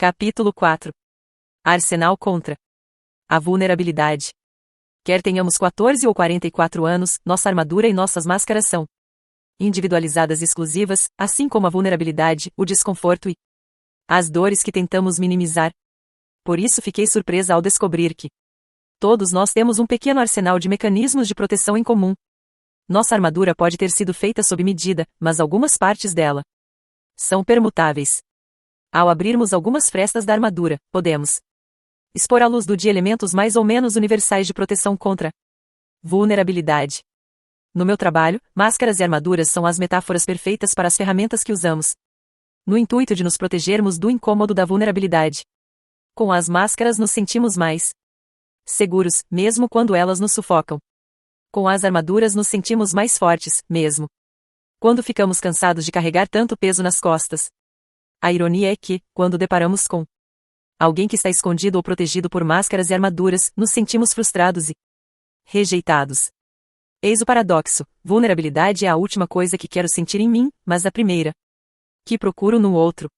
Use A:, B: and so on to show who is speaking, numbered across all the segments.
A: Capítulo 4. Arsenal contra a vulnerabilidade. Quer tenhamos 14 ou 44 anos, nossa armadura e nossas máscaras são individualizadas e exclusivas, assim como a vulnerabilidade, o desconforto e as dores que tentamos minimizar. Por isso fiquei surpresa ao descobrir que todos nós temos um pequeno arsenal de mecanismos de proteção em comum. Nossa armadura pode ter sido feita sob medida, mas algumas partes dela são permutáveis. Ao abrirmos algumas frestas da armadura, podemos expor à luz do dia elementos mais ou menos universais de proteção contra vulnerabilidade. No meu trabalho, máscaras e armaduras são as metáforas perfeitas para as ferramentas que usamos no intuito de nos protegermos do incômodo da vulnerabilidade. Com as máscaras nos sentimos mais seguros, mesmo quando elas nos sufocam. Com as armaduras nos sentimos mais fortes, mesmo quando ficamos cansados de carregar tanto peso nas costas. A ironia é que, quando deparamos com alguém que está escondido ou protegido por máscaras e armaduras, nos sentimos frustrados e rejeitados. Eis o paradoxo: vulnerabilidade é a última coisa que quero sentir em mim, mas a primeira que procuro no outro.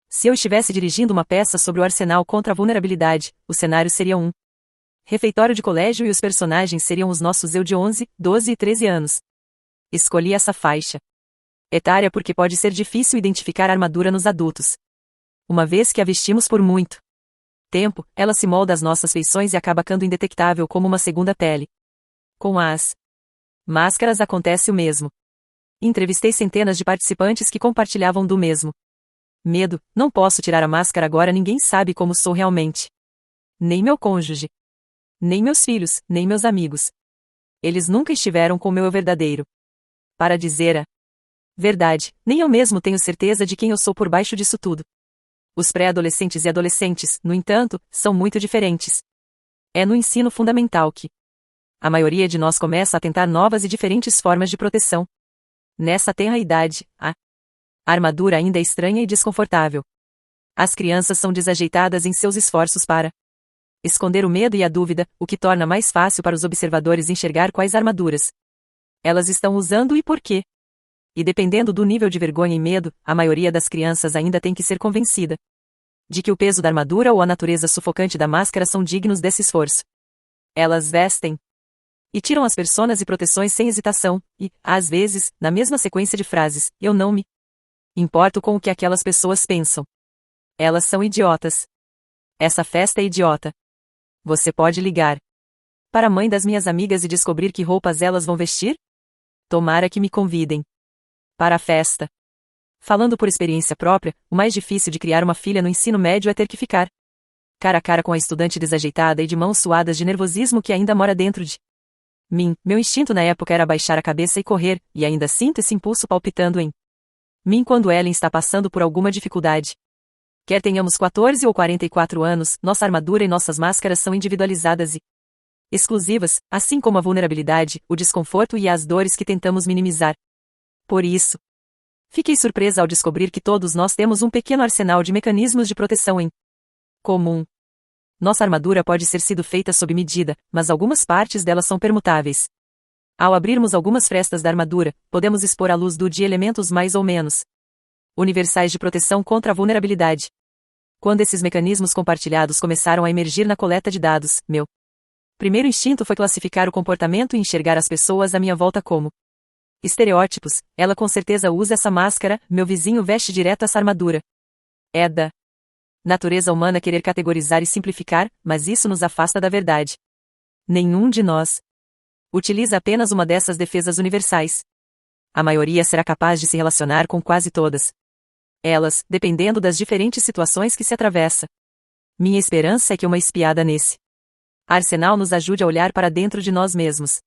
A: Se eu estivesse dirigindo uma peça sobre o arsenal contra a vulnerabilidade, o cenário seria um refeitório de colégio e os personagens seriam os nossos eu de 11, 12 e 13 anos. Escolhi essa faixa etária porque pode ser difícil identificar a armadura nos adultos. Uma vez que a vestimos por muito tempo, ela se molda às nossas feições e acaba ficando indetectável como uma segunda pele. Com as máscaras acontece o mesmo. Entrevistei centenas de participantes que compartilhavam do mesmo medo: não posso tirar a máscara agora, ninguém sabe como sou realmente. Nem meu cônjuge. Nem meus filhos, nem meus amigos. Eles nunca estiveram com meu eu verdadeiro. Para dizer a verdade, nem eu mesmo tenho certeza de quem eu sou por baixo disso tudo. Os pré-adolescentes e adolescentes, no entanto, são muito diferentes. É no ensino fundamental que a maioria de nós começa a tentar novas e diferentes formas de proteção. Nessa tenra idade, a armadura ainda é estranha e desconfortável. As crianças são desajeitadas em seus esforços para esconder o medo e a dúvida, o que torna mais fácil para os observadores enxergar quais armaduras elas estão usando e por quê. E dependendo do nível de vergonha e medo, a maioria das crianças ainda tem que ser convencida de que o peso da armadura ou a natureza sufocante da máscara são dignos desse esforço. Elas vestem e tiram as personas e proteções sem hesitação, e, às vezes, na mesma sequência de frases: eu não me importo com o que aquelas pessoas pensam. Elas são idiotas. Essa festa é idiota. Você pode ligar para a mãe das minhas amigas e descobrir que roupas elas vão vestir? Tomara que me convidem para a festa. Falando por experiência própria, o mais difícil de criar uma filha no ensino médio é ter que ficar cara a cara com a estudante desajeitada e de mãos suadas de nervosismo que ainda mora dentro de mim. Meu instinto na época era baixar a cabeça e correr, e ainda sinto esse impulso palpitando em mim quando Ellen está passando por alguma dificuldade. Quer tenhamos 14 ou 44 anos, nossa armadura e nossas máscaras são individualizadas e exclusivas, assim como a vulnerabilidade, o desconforto e as dores que tentamos minimizar. Por isso, fiquei surpresa ao descobrir que todos nós temos um pequeno arsenal de mecanismos de proteção em comum. Nossa armadura pode ter sido feita sob medida, mas algumas partes dela são permutáveis. Ao abrirmos algumas frestas da armadura, podemos expor à luz do dia elementos mais ou menos universais de proteção contra a vulnerabilidade. Quando esses mecanismos compartilhados começaram a emergir na coleta de dados, meu primeiro instinto foi classificar o comportamento e enxergar as pessoas à minha volta como estereótipos. Ela com certeza usa essa máscara, meu vizinho veste direto essa armadura. É da natureza humana querer categorizar e simplificar, mas isso nos afasta da verdade. Nenhum de nós utiliza apenas uma dessas defesas universais. A maioria será capaz de se relacionar com quase todas elas, dependendo das diferentes situações que se atravessa. Minha esperança é que uma espiada nesse arsenal nos ajude a olhar para dentro de nós mesmos.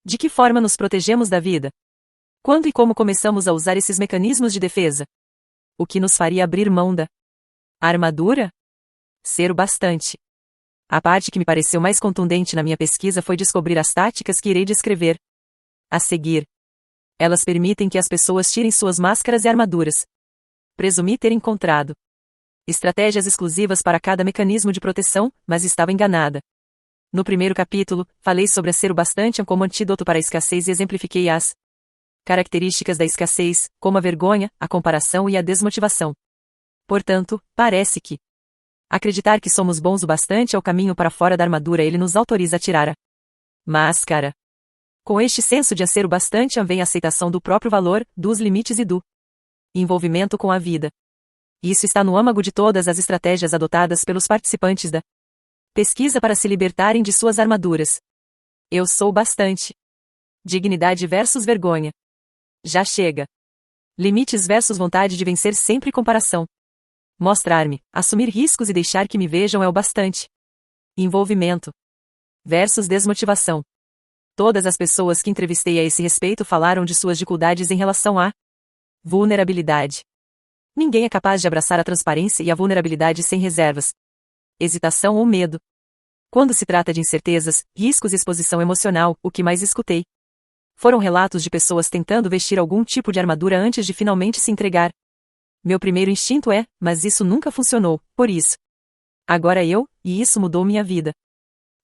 A: De que forma nos protegemos da vida? Quando e como começamos a usar esses mecanismos de defesa? O que nos faria abrir mão da armadura? Ser o bastante. A parte que me pareceu mais contundente na minha pesquisa foi descobrir as táticas que irei descrever a seguir. Elas permitem que as pessoas tirem suas máscaras e armaduras. Presumi ter encontrado estratégias exclusivas para cada mecanismo de proteção, mas estava enganada. No primeiro capítulo, falei sobre a ser o bastante como antídoto para a escassez e exemplifiquei as características da escassez, como a vergonha, a comparação e a desmotivação. Portanto, parece que Acreditar que somos bons o bastante é o caminho para fora da armadura. Ele nos autoriza a tirar a máscara. Com este senso de ser o bastante vem a aceitação do próprio valor, dos limites e do envolvimento com a vida. Isso está no âmago de todas as estratégias adotadas pelos participantes da pesquisa para se libertarem de suas armaduras. Eu sou bastante. Dignidade versus vergonha. Já chega. Limites versus vontade de vencer, sempre comparação. Mostrar-me, assumir riscos e deixar que me vejam é o bastante. Envolvimento versus desmotivação. Todas as pessoas que entrevistei a esse respeito falaram de suas dificuldades em relação à vulnerabilidade. Ninguém é capaz de abraçar a transparência e a vulnerabilidade sem reservas, hesitação ou medo. Quando se trata de incertezas, riscos e exposição emocional, o que mais escutei foram relatos de pessoas tentando vestir algum tipo de armadura antes de finalmente se entregar. Meu primeiro instinto é, mas isso nunca funcionou, por isso. Agora e isso mudou minha vida.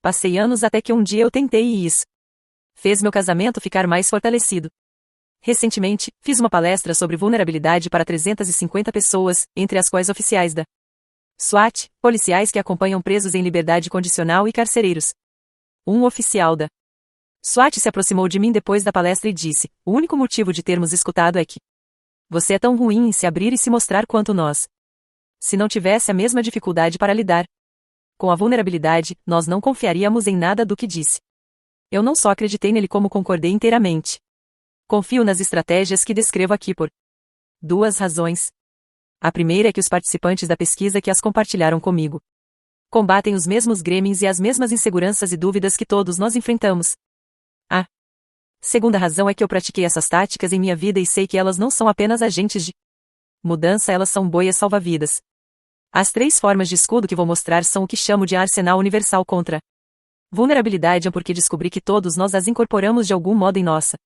A: Passei anos até que um dia eu tentei e isso fez meu casamento ficar mais fortalecido. Recentemente, fiz uma palestra sobre vulnerabilidade para 350 pessoas, entre as quais oficiais da SWAT, policiais que acompanham presos em liberdade condicional e carcereiros. Um oficial da SWAT se aproximou de mim depois da palestra e disse: o único motivo de termos escutado é que você é tão ruim em se abrir e se mostrar quanto nós. Se não tivesse a mesma dificuldade para lidar com a vulnerabilidade, nós não confiaríamos em nada do que disse. Eu não só acreditei nele como concordei inteiramente. Confio nas estratégias que descrevo aqui por duas razões. A primeira é que os participantes da pesquisa que as compartilharam comigo combatem os mesmos gremlins e as mesmas inseguranças e dúvidas que todos nós enfrentamos. A segunda razão é que eu pratiquei essas táticas em minha vida e sei que elas não são apenas agentes de mudança, elas são boias salva-vidas. As 3 formas de escudo que vou mostrar são o que chamo de arsenal universal contra vulnerabilidade, porque descobri que todos nós as incorporamos de algum modo em nossa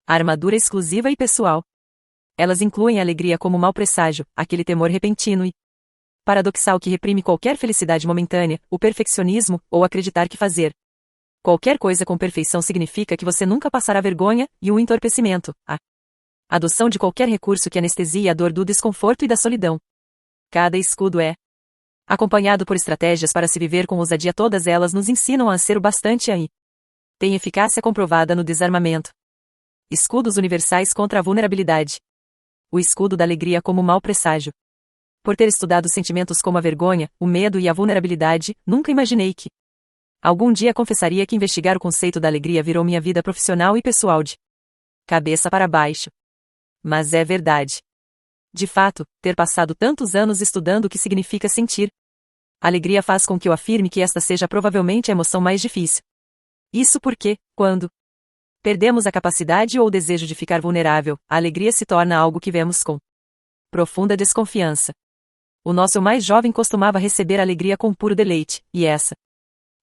A: armadura exclusiva e pessoal. Elas incluem a alegria como mau presságio, aquele temor repentino e paradoxal que reprime qualquer felicidade momentânea, o perfeccionismo, ou acreditar que fazer qualquer coisa com perfeição significa que você nunca passará vergonha, e o entorpecimento, a adoção de qualquer recurso que anestesie a dor do desconforto e da solidão. Cada escudo é acompanhado por estratégias para se viver com ousadia. Todas elas nos ensinam a ser o bastante e tem eficácia comprovada no desarmamento. Escudos universais contra a vulnerabilidade. O escudo da alegria como mau presságio. Por ter estudado sentimentos como a vergonha, o medo e a vulnerabilidade, nunca imaginei que algum dia confessaria que investigar o conceito da alegria virou minha vida profissional e pessoal de cabeça para baixo. Mas é verdade. De fato, ter passado tantos anos estudando o que significa sentir alegria faz com que eu afirme que esta seja provavelmente a emoção mais difícil. Isso porque, quando perdemos a capacidade ou o desejo de ficar vulnerável, a alegria se torna algo que vemos com profunda desconfiança. O nosso mais jovem costumava receber a alegria com puro deleite, e essa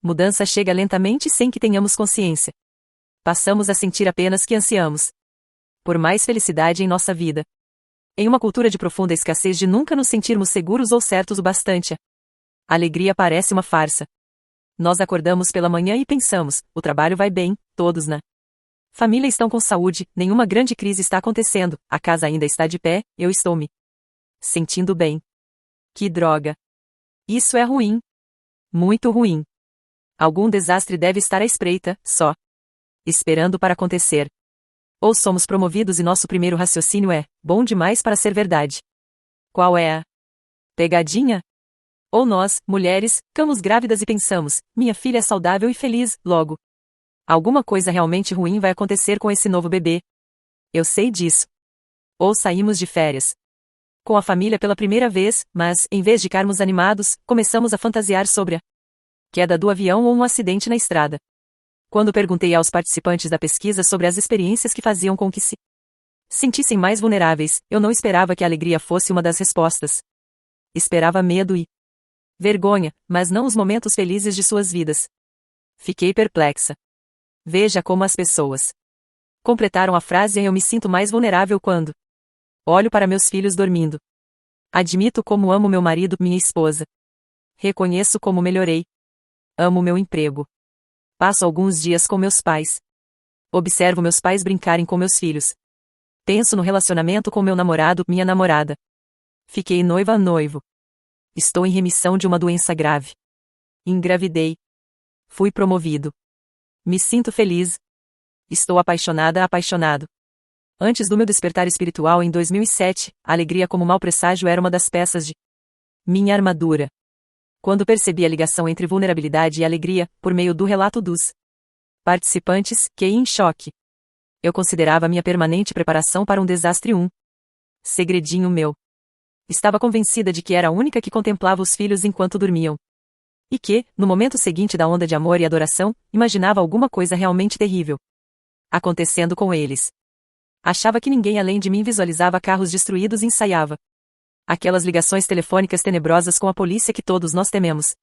A: mudança chega lentamente sem que tenhamos consciência. Passamos a sentir apenas que ansiamos por mais felicidade em nossa vida. Em uma cultura de profunda escassez de nunca nos sentirmos seguros ou certos o bastante, a alegria parece uma farsa. Nós acordamos pela manhã e pensamos: o trabalho vai bem, todos na família estão com saúde, nenhuma grande crise está acontecendo, a casa ainda está de pé, eu estou me sentindo bem. Que droga! Isso é ruim. Muito ruim. Algum desastre deve estar à espreita, só esperando para acontecer. Ou somos promovidos e nosso primeiro raciocínio é: bom demais para ser verdade. Qual é a pegadinha? Ou nós, mulheres, ficamos grávidas e pensamos: minha filha é saudável e feliz, logo alguma coisa realmente ruim vai acontecer com esse novo bebê. Eu sei disso. Ou saímos de férias com a família pela primeira vez, mas, em vez de ficarmos animados, começamos a fantasiar sobre a queda do avião ou um acidente na estrada. Quando perguntei aos participantes da pesquisa sobre as experiências que faziam com que se sentissem mais vulneráveis, eu não esperava que a alegria fosse uma das respostas. Esperava medo e vergonha, mas não os momentos felizes de suas vidas. Fiquei perplexa. Veja como as pessoas completaram a frase: eu me sinto mais vulnerável quando olho para meus filhos dormindo. Admito como amo meu marido, minha esposa. Reconheço como melhorei. Amo meu emprego. Passo alguns dias com meus pais. Observo meus pais brincarem com meus filhos. Penso no relacionamento com meu namorado, minha namorada. Fiquei noiva, noivo. Estou em remissão de uma doença grave. Engravidei. Fui promovido. Me sinto feliz. Estou apaixonado. Antes do meu despertar espiritual em 2007, a alegria como mau presságio era uma das peças de minha armadura. Quando percebi a ligação entre vulnerabilidade e alegria, por meio do relato dos participantes, fiquei em choque. Eu considerava minha permanente preparação para um desastre segredinho meu. Estava convencida de que era a única que contemplava os filhos enquanto dormiam. E que, no momento seguinte da onda de amor e adoração, imaginava alguma coisa realmente terrível acontecendo com eles. Achava que ninguém além de mim visualizava carros destruídos e ensaiava aquelas ligações telefônicas tenebrosas com a polícia que todos nós tememos.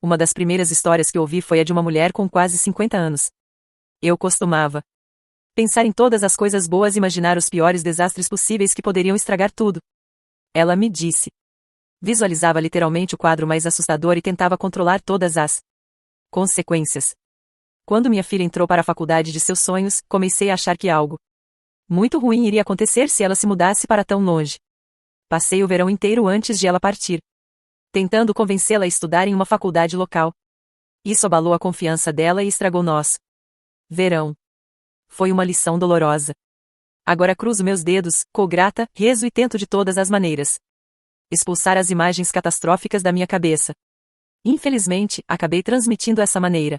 A: Uma das primeiras histórias que ouvi foi a de uma mulher com quase 50 anos. Eu costumava pensar em todas as coisas boas e imaginar os piores desastres possíveis que poderiam estragar tudo. Ela me disse. Visualizava literalmente o quadro mais assustador e tentava controlar todas as consequências. Quando minha filha entrou para a faculdade de seus sonhos, comecei a achar que algo muito ruim iria acontecer se ela se mudasse para tão longe. Passei o verão inteiro antes de ela partir, tentando convencê-la a estudar em uma faculdade local. Isso abalou a confiança dela e estragou nosso verão. Foi uma lição dolorosa. Agora cruzo meus dedos, grata, rezo e tento de todas as maneiras expulsar as imagens catastróficas da minha cabeça. Infelizmente, acabei transmitindo essa maneira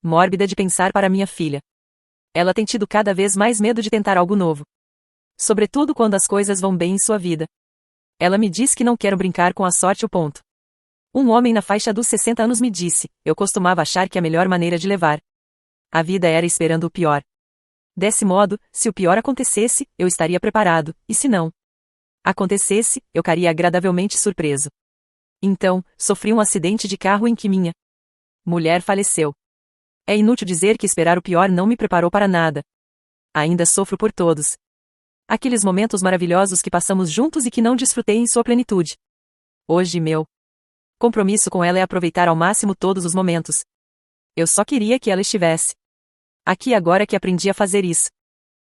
A: mórbida de pensar para minha filha. Ela tem tido cada vez mais medo de tentar algo novo. Sobretudo quando as coisas vão bem em sua vida. Ela me diz que não quero brincar com a sorte ou ponto. Um homem na faixa dos 60 anos me disse, eu costumava achar que a melhor maneira de levar a vida era esperando o pior. Desse modo, se o pior acontecesse, eu estaria preparado, e se não acontecesse, eu ficaria agradavelmente surpreso. Então, sofri um acidente de carro em que minha mulher faleceu. É inútil dizer que esperar o pior não me preparou para nada. Ainda sofro por todos aqueles momentos maravilhosos que passamos juntos e que não desfrutei em sua plenitude. Hoje meu compromisso com ela é aproveitar ao máximo todos os momentos. Eu só queria que ela estivesse aqui agora que aprendi a fazer isso.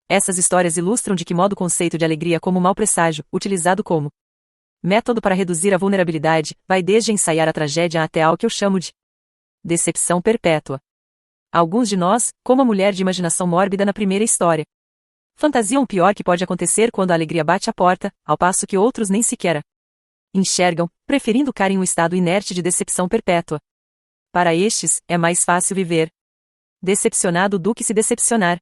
A: Essas histórias ilustram de que modo o conceito de alegria como mau presságio, utilizado como método para reduzir a vulnerabilidade, vai desde ensaiar a tragédia até ao que eu chamo de decepção perpétua. Alguns de nós, como a mulher de imaginação mórbida na primeira história, fantasiam o pior que pode acontecer quando a alegria bate à porta, ao passo que outros nem sequer a enxergam, preferindo ficar em um estado inerte de decepção perpétua. Para estes, é mais fácil viver decepcionado do que se decepcionar.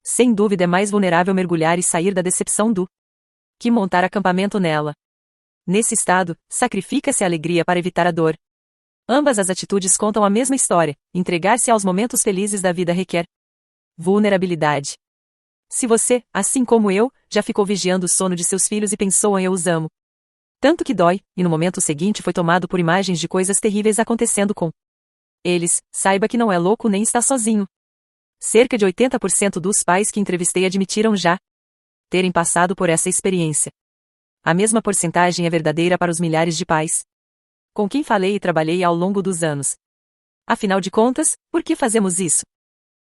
A: Sem dúvida é mais vulnerável mergulhar e sair da decepção do que montar acampamento nela. Nesse estado, sacrifica-se a alegria para evitar a dor. Ambas as atitudes contam a mesma história, entregar-se aos momentos felizes da vida requer vulnerabilidade. Se você, assim como eu, já ficou vigiando o sono de seus filhos e pensou em eu os amo tanto que dói, e no momento seguinte foi tomado por imagens de coisas terríveis acontecendo com eles, saiba que não é louco nem está sozinho. Cerca de 80% dos pais que entrevistei admitiram já terem passado por essa experiência. A mesma porcentagem é verdadeira para os milhares de pais com quem falei e trabalhei ao longo dos anos. Afinal de contas, por que fazemos isso?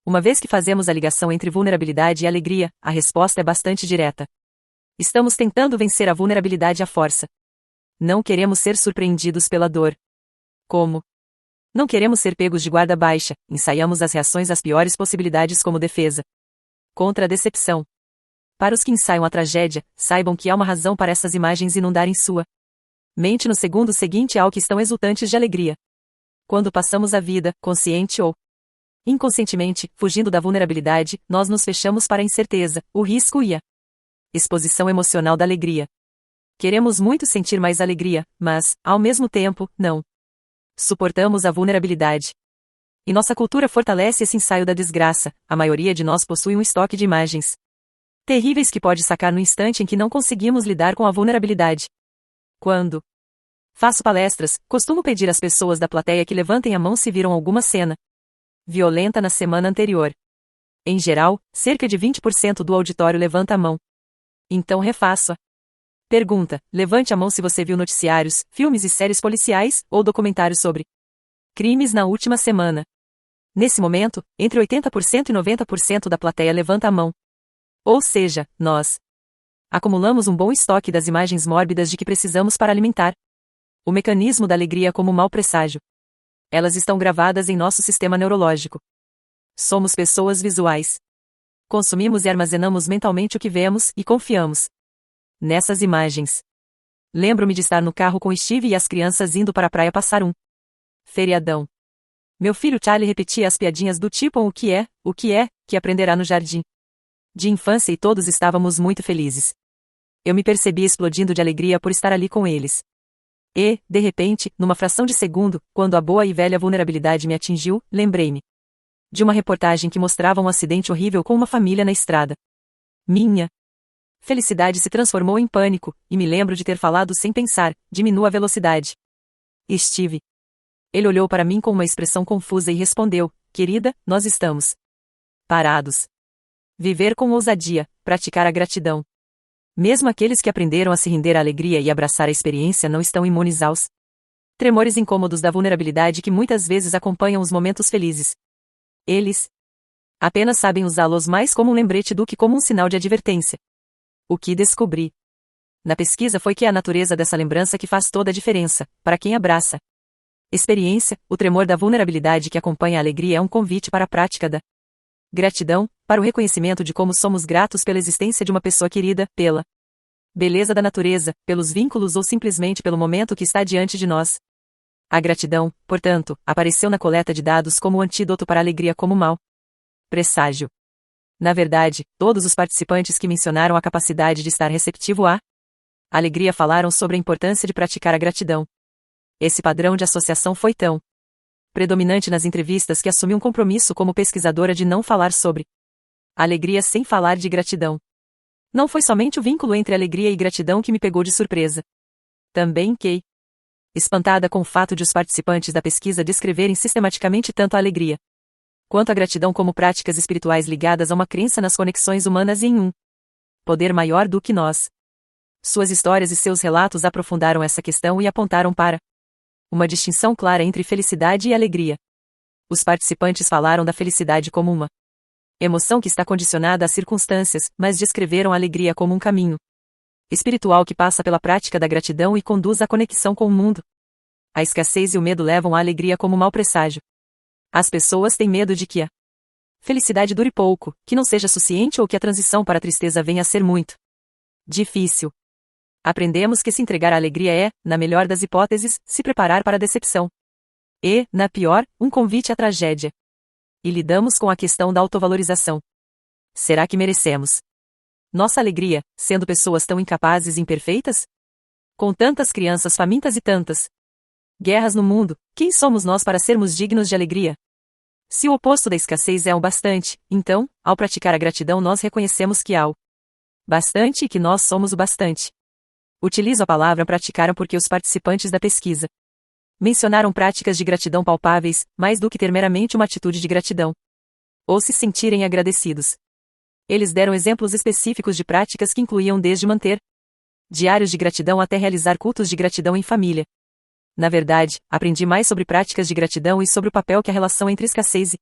A: Uma vez que fazemos a ligação entre vulnerabilidade e alegria, a resposta é bastante direta. Estamos tentando vencer a vulnerabilidade à força. Não queremos ser surpreendidos pela dor. Como? Não queremos ser pegos de guarda baixa, ensaiamos as reações às piores possibilidades como defesa contra a decepção. Para os que ensaiam a tragédia, saibam que há uma razão para essas imagens inundarem sua mente no segundo seguinte ao que estão exultantes de alegria. Quando passamos a vida, consciente ou inconscientemente, fugindo da vulnerabilidade, nós nos fechamos para a incerteza, o risco e a exposição emocional da alegria. Queremos muito sentir mais alegria, mas, ao mesmo tempo, não suportamos a vulnerabilidade. E nossa cultura fortalece esse ensaio da desgraça. A maioria de nós possui um estoque de imagens terríveis que pode sacar no instante em que não conseguimos lidar com a vulnerabilidade. Quando faço palestras, costumo pedir às pessoas da plateia que levantem a mão se viram alguma cena violenta na semana anterior. Em geral, cerca de 20% do auditório levanta a mão. Então refaço a pergunta: levante a mão se você viu noticiários, filmes e séries policiais, ou documentários sobre crimes na última semana. Nesse momento, entre 80% e 90% da plateia levanta a mão. Ou seja, nós acumulamos um bom estoque das imagens mórbidas de que precisamos para alimentar O mecanismo da alegria como mau presságio. Elas estão gravadas em nosso sistema neurológico. Somos pessoas visuais. Consumimos e armazenamos mentalmente o que vemos e confiamos nessas imagens. Lembro-me de estar no carro com Steve e as crianças indo para a praia passar um feriadão. Meu filho Charlie repetia as piadinhas do tipo que aprenderá no jardim de infância e todos estávamos muito felizes. Eu me percebi explodindo de alegria por estar ali com eles. E, de repente, numa fração de segundo, quando a boa e velha vulnerabilidade me atingiu, lembrei-me de uma reportagem que mostrava um acidente horrível com uma família na estrada. Minha felicidade se transformou em pânico, e me lembro de ter falado sem pensar: diminua a velocidade. Steve. Ele olhou para mim com uma expressão confusa e respondeu: querida, nós estamos parados. Viver com ousadia, praticar a gratidão. Mesmo aqueles que aprenderam a se render à alegria e abraçar a experiência não estão imunes aos tremores incômodos da vulnerabilidade que muitas vezes acompanham os momentos felizes. Eles apenas sabem usá-los mais como um lembrete do que como um sinal de advertência. O que descobri na pesquisa foi que é a natureza dessa lembrança que faz toda a diferença, para quem abraça experiência. O tremor da vulnerabilidade que acompanha a alegria é um convite para a prática da gratidão, para o reconhecimento de como somos gratos pela existência de uma pessoa querida, pela beleza da natureza, pelos vínculos ou simplesmente pelo momento que está diante de nós. A gratidão, portanto, apareceu na coleta de dados como o antídoto para a alegria como mau presságio. Na verdade, todos os participantes que mencionaram a capacidade de estar receptivo à alegria falaram sobre a importância de praticar a gratidão. Esse padrão de associação foi tão predominante nas entrevistas que assumi um compromisso como pesquisadora de não falar sobre alegria sem falar de gratidão. Não foi somente o vínculo entre alegria e gratidão que me pegou de surpresa. Também fiquei espantada com o fato de os participantes da pesquisa descreverem sistematicamente tanto a alegria quanto a gratidão como práticas espirituais ligadas a uma crença nas conexões humanas e em um poder maior do que nós. Suas histórias e seus relatos aprofundaram essa questão e apontaram para uma distinção clara entre felicidade e alegria. Os participantes falaram da felicidade como uma emoção que está condicionada às circunstâncias, mas descreveram a alegria como um caminho espiritual que passa pela prática da gratidão e conduz à conexão com o mundo. A escassez e o medo levam à alegria como mau presságio. As pessoas têm medo de que a felicidade dure pouco, que não seja suficiente ou que a transição para a tristeza venha a ser muito difícil. Aprendemos que se entregar à alegria é, na melhor das hipóteses, se preparar para a decepção. E, na pior, um convite à tragédia. E lidamos com a questão da autovalorização. Será que merecemos nossa alegria, sendo pessoas tão incapazes e imperfeitas? Com tantas crianças famintas e tantas guerras no mundo, quem somos nós para sermos dignos de alegria? Se o oposto da escassez é o bastante, então, ao praticar a gratidão nós reconhecemos que há o bastante e que nós somos o bastante. Utilizo a palavra praticaram porque os participantes da pesquisa mencionaram práticas de gratidão palpáveis, mais do que ter meramente uma atitude de gratidão ou se sentirem agradecidos. Eles deram exemplos específicos de práticas que incluíam desde manter diários de gratidão até realizar cultos de gratidão em família. Na verdade, aprendi mais sobre práticas de gratidão e sobre o papel que a relação entre escassez e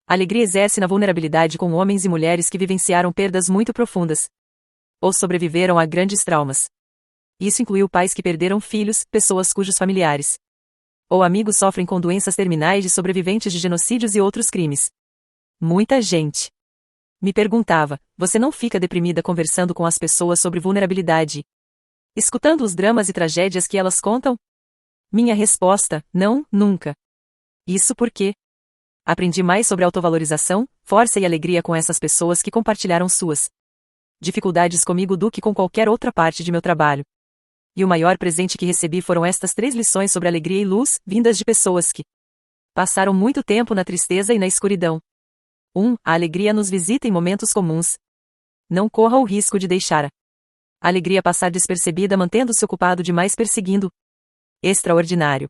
A: alegria exerce na vulnerabilidade com homens e mulheres que vivenciaram perdas muito profundas ou sobreviveram a grandes traumas. Isso incluiu pais que perderam filhos, pessoas cujos familiares ou amigos sofrem com doenças terminais e sobreviventes de genocídios e outros crimes. Muita gente me perguntava: você não fica deprimida conversando com as pessoas sobre vulnerabilidade, escutando os dramas e tragédias que elas contam? Minha resposta: não, nunca. Isso porque aprendi mais sobre autovalorização, força e alegria com essas pessoas que compartilharam suas dificuldades comigo do que com qualquer outra parte de meu trabalho. E o maior presente que recebi foram estas 3 lições sobre alegria e luz, vindas de pessoas que passaram muito tempo na tristeza e na escuridão. 1. A alegria nos visita em momentos comuns. Não corra o risco de deixar a alegria passar despercebida mantendo-se ocupado demais perseguindo extraordinário.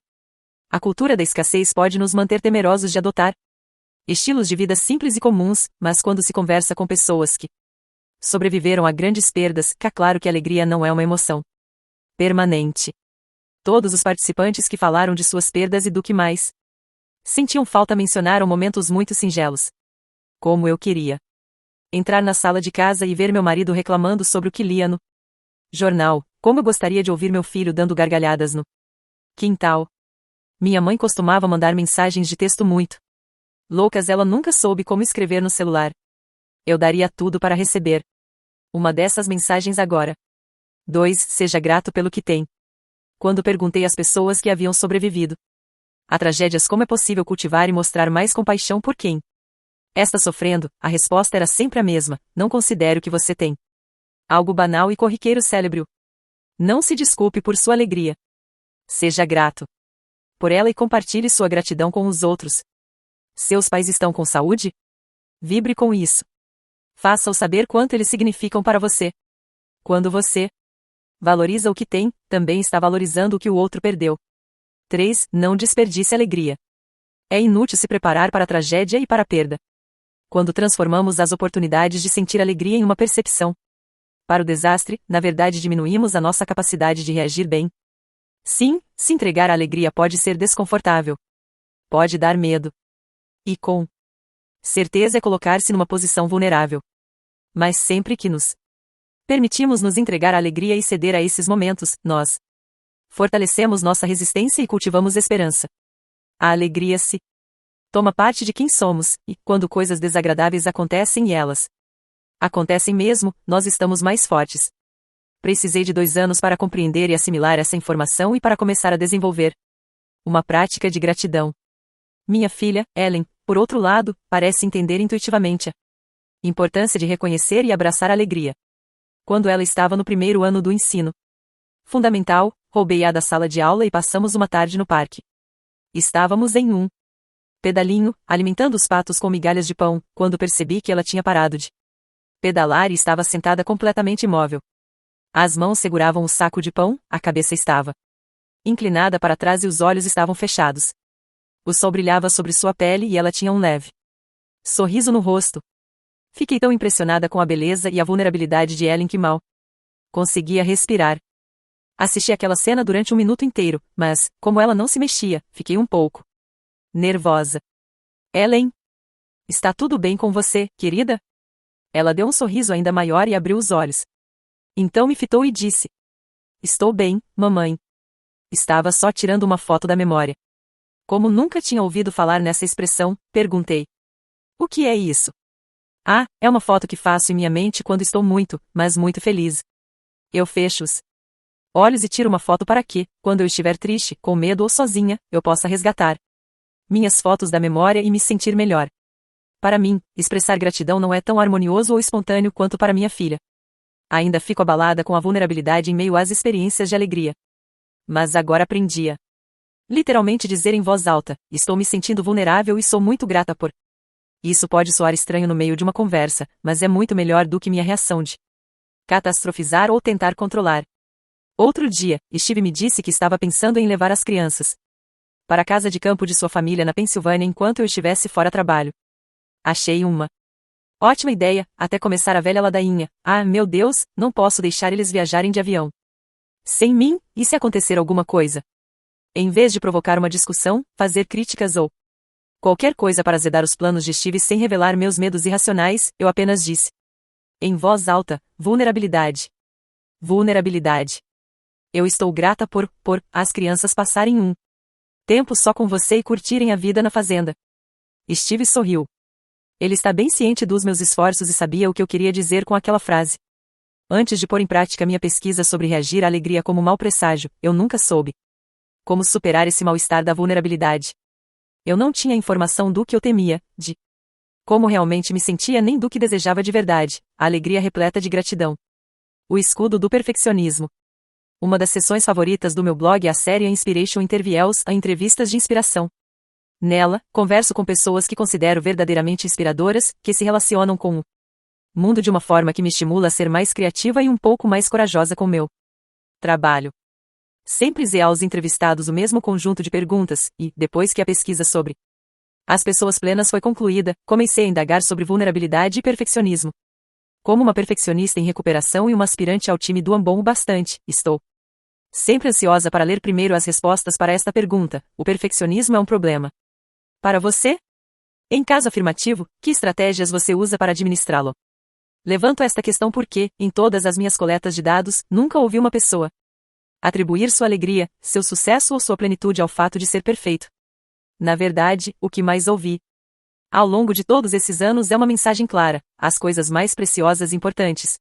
A: A cultura da escassez pode nos manter temerosos de adotar estilos de vida simples e comuns, mas quando se conversa com pessoas que sobreviveram a grandes perdas, fica claro que a alegria não é uma emoção permanente. Todos os participantes que falaram de suas perdas e do que mais sentiam falta mencionaram momentos muito singelos. Como eu queria entrar na sala de casa e ver meu marido reclamando sobre o que lia no jornal, como eu gostaria de ouvir meu filho dando gargalhadas no Quintal. Minha mãe costumava mandar mensagens de texto muito loucas, ela nunca soube como escrever no celular. Eu daria tudo para receber uma dessas mensagens agora. 2. Seja grato pelo que tem. Quando perguntei às pessoas que haviam sobrevivido a tragédias como é possível cultivar e mostrar mais compaixão por quem está sofrendo, a resposta era sempre a mesma: não considere o que você tem algo banal e corriqueiro cérebro. Não se desculpe por sua alegria. Seja grato por ela e compartilhe sua gratidão com os outros. Seus pais estão com saúde? Vibre com isso. Faça-o saber quanto eles significam para você. Quando você valoriza o que tem, também está valorizando o que o outro perdeu. 3. Não desperdice alegria. É inútil se preparar para a tragédia e para a perda. Quando transformamos as oportunidades de sentir alegria em uma percepção para o desastre, na verdade diminuímos a nossa capacidade de reagir bem. Sim, se entregar à alegria pode ser desconfortável. Pode dar medo. E com certeza é colocar-se numa posição vulnerável. Mas sempre que nos permitimos nos entregar à alegria e ceder a esses momentos, nós fortalecemos nossa resistência e cultivamos esperança. A alegria se toma parte de quem somos, e, quando coisas desagradáveis acontecem e elas acontecem mesmo, nós estamos mais fortes. Precisei de 2 anos para compreender e assimilar essa informação e para começar a desenvolver uma prática de gratidão. Minha filha, Ellen, por outro lado, parece entender intuitivamente a importância de reconhecer e abraçar a alegria. Quando ela estava no 1º ano do ensino fundamental, roubei-a da sala de aula e passamos uma tarde no parque. Estávamos em um pedalinho, alimentando os patos com migalhas de pão, quando percebi que ela tinha parado de pedalar e estava sentada completamente imóvel. As mãos seguravam o saco de pão, a cabeça estava inclinada para trás e os olhos estavam fechados. O sol brilhava sobre sua pele e ela tinha um leve sorriso no rosto. Fiquei tão impressionada com a beleza e a vulnerabilidade de Ellen que mal conseguia respirar. Assisti aquela cena durante 1 minuto inteiro, mas, como ela não se mexia, fiquei um pouco nervosa. Ellen? Está tudo bem com você, querida? Ela deu um sorriso ainda maior e abriu os olhos. Então me fitou e disse: Estou bem, mamãe. Estava só tirando uma foto da memória. Como nunca tinha ouvido falar nessa expressão, perguntei: O que é isso? Ah, é uma foto que faço em minha mente quando estou muito, mas muito feliz. Eu fecho os olhos e tiro uma foto para que, quando eu estiver triste, com medo ou sozinha, eu possa resgatar minhas fotos da memória e me sentir melhor. Para mim, expressar gratidão não é tão harmonioso ou espontâneo quanto para minha filha. Ainda fico abalada com a vulnerabilidade em meio às experiências de alegria. Mas agora aprendi a literalmente dizer em voz alta: estou me sentindo vulnerável e sou muito grata por. Isso pode soar estranho no meio de uma conversa, mas é muito melhor do que minha reação de catastrofizar ou tentar controlar. Outro dia, Steve me disse que estava pensando em levar as crianças para a casa de campo de sua família na Pensilvânia enquanto eu estivesse fora trabalho. Achei uma ótima ideia, até começar a velha ladainha: ah, meu Deus, não posso deixar eles viajarem de avião sem mim, e se acontecer alguma coisa? Em vez de provocar uma discussão, fazer críticas ou qualquer coisa para azedar os planos de Steve sem revelar meus medos irracionais, eu apenas disse em voz alta: vulnerabilidade. Vulnerabilidade. Eu estou grata por as crianças passarem um tempo só com você e curtirem a vida na fazenda. Steve sorriu. Ele está bem ciente dos meus esforços e sabia o que eu queria dizer com aquela frase. Antes de pôr em prática minha pesquisa sobre reagir à alegria como mau presságio, eu nunca soube como superar esse mal-estar da vulnerabilidade. Eu não tinha informação do que eu temia, de como realmente me sentia nem do que desejava de verdade, a alegria repleta de gratidão. O escudo do perfeccionismo. Uma das seções favoritas do meu blog é a série Inspiration Interviews, a entrevistas de inspiração. Nela, converso com pessoas que considero verdadeiramente inspiradoras, que se relacionam com o mundo de uma forma que me estimula a ser mais criativa e um pouco mais corajosa com meu trabalho. Sempre zé aos entrevistados o mesmo conjunto de perguntas, e, depois que a pesquisa sobre as pessoas plenas foi concluída, comecei a indagar sobre vulnerabilidade e perfeccionismo. Como uma perfeccionista em recuperação e uma aspirante ao time do Ambon o bastante, estou sempre ansiosa para ler primeiro as respostas para esta pergunta: o perfeccionismo é um problema para você? Em caso afirmativo, que estratégias você usa para administrá-lo? Levanto esta questão porque, em todas as minhas coletas de dados, nunca ouvi uma pessoa Atribuir sua alegria, seu sucesso ou sua plenitude ao fato de ser perfeito. Na verdade, o que mais ouvi ao longo de todos esses anos é uma mensagem clara: as coisas mais preciosas e importantes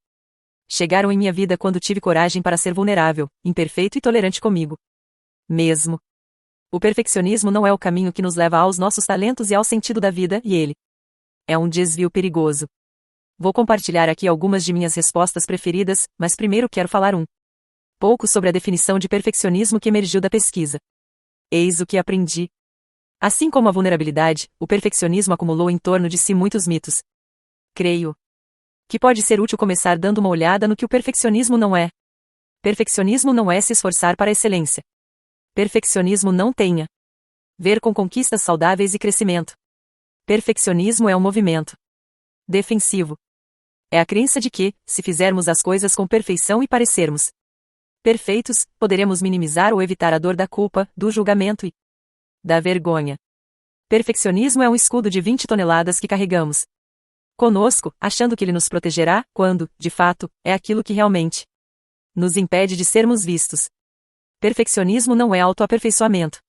A: chegaram em minha vida quando tive coragem para ser vulnerável, imperfeito e tolerante comigo mesmo. O perfeccionismo não é o caminho que nos leva aos nossos talentos e ao sentido da vida, e ele é um desvio perigoso. Vou compartilhar aqui algumas de minhas respostas preferidas, mas primeiro quero falar um pouco sobre a definição de perfeccionismo que emergiu da pesquisa. Eis o que aprendi. Assim como a vulnerabilidade, o perfeccionismo acumulou em torno de si muitos mitos. Creio que pode ser útil começar dando uma olhada no que o perfeccionismo não é. Perfeccionismo não é se esforçar para a excelência. Perfeccionismo não tem a ver com conquistas saudáveis e crescimento. Perfeccionismo é um movimento defensivo. É a crença de que, se fizermos as coisas com perfeição e parecermos perfeitos, poderemos minimizar ou evitar a dor da culpa, do julgamento e da vergonha. Perfeccionismo é um escudo de 20 toneladas que carregamos conosco, achando que ele nos protegerá, quando, de fato, é aquilo que realmente nos impede de sermos vistos. Perfeccionismo não é autoaperfeiçoamento.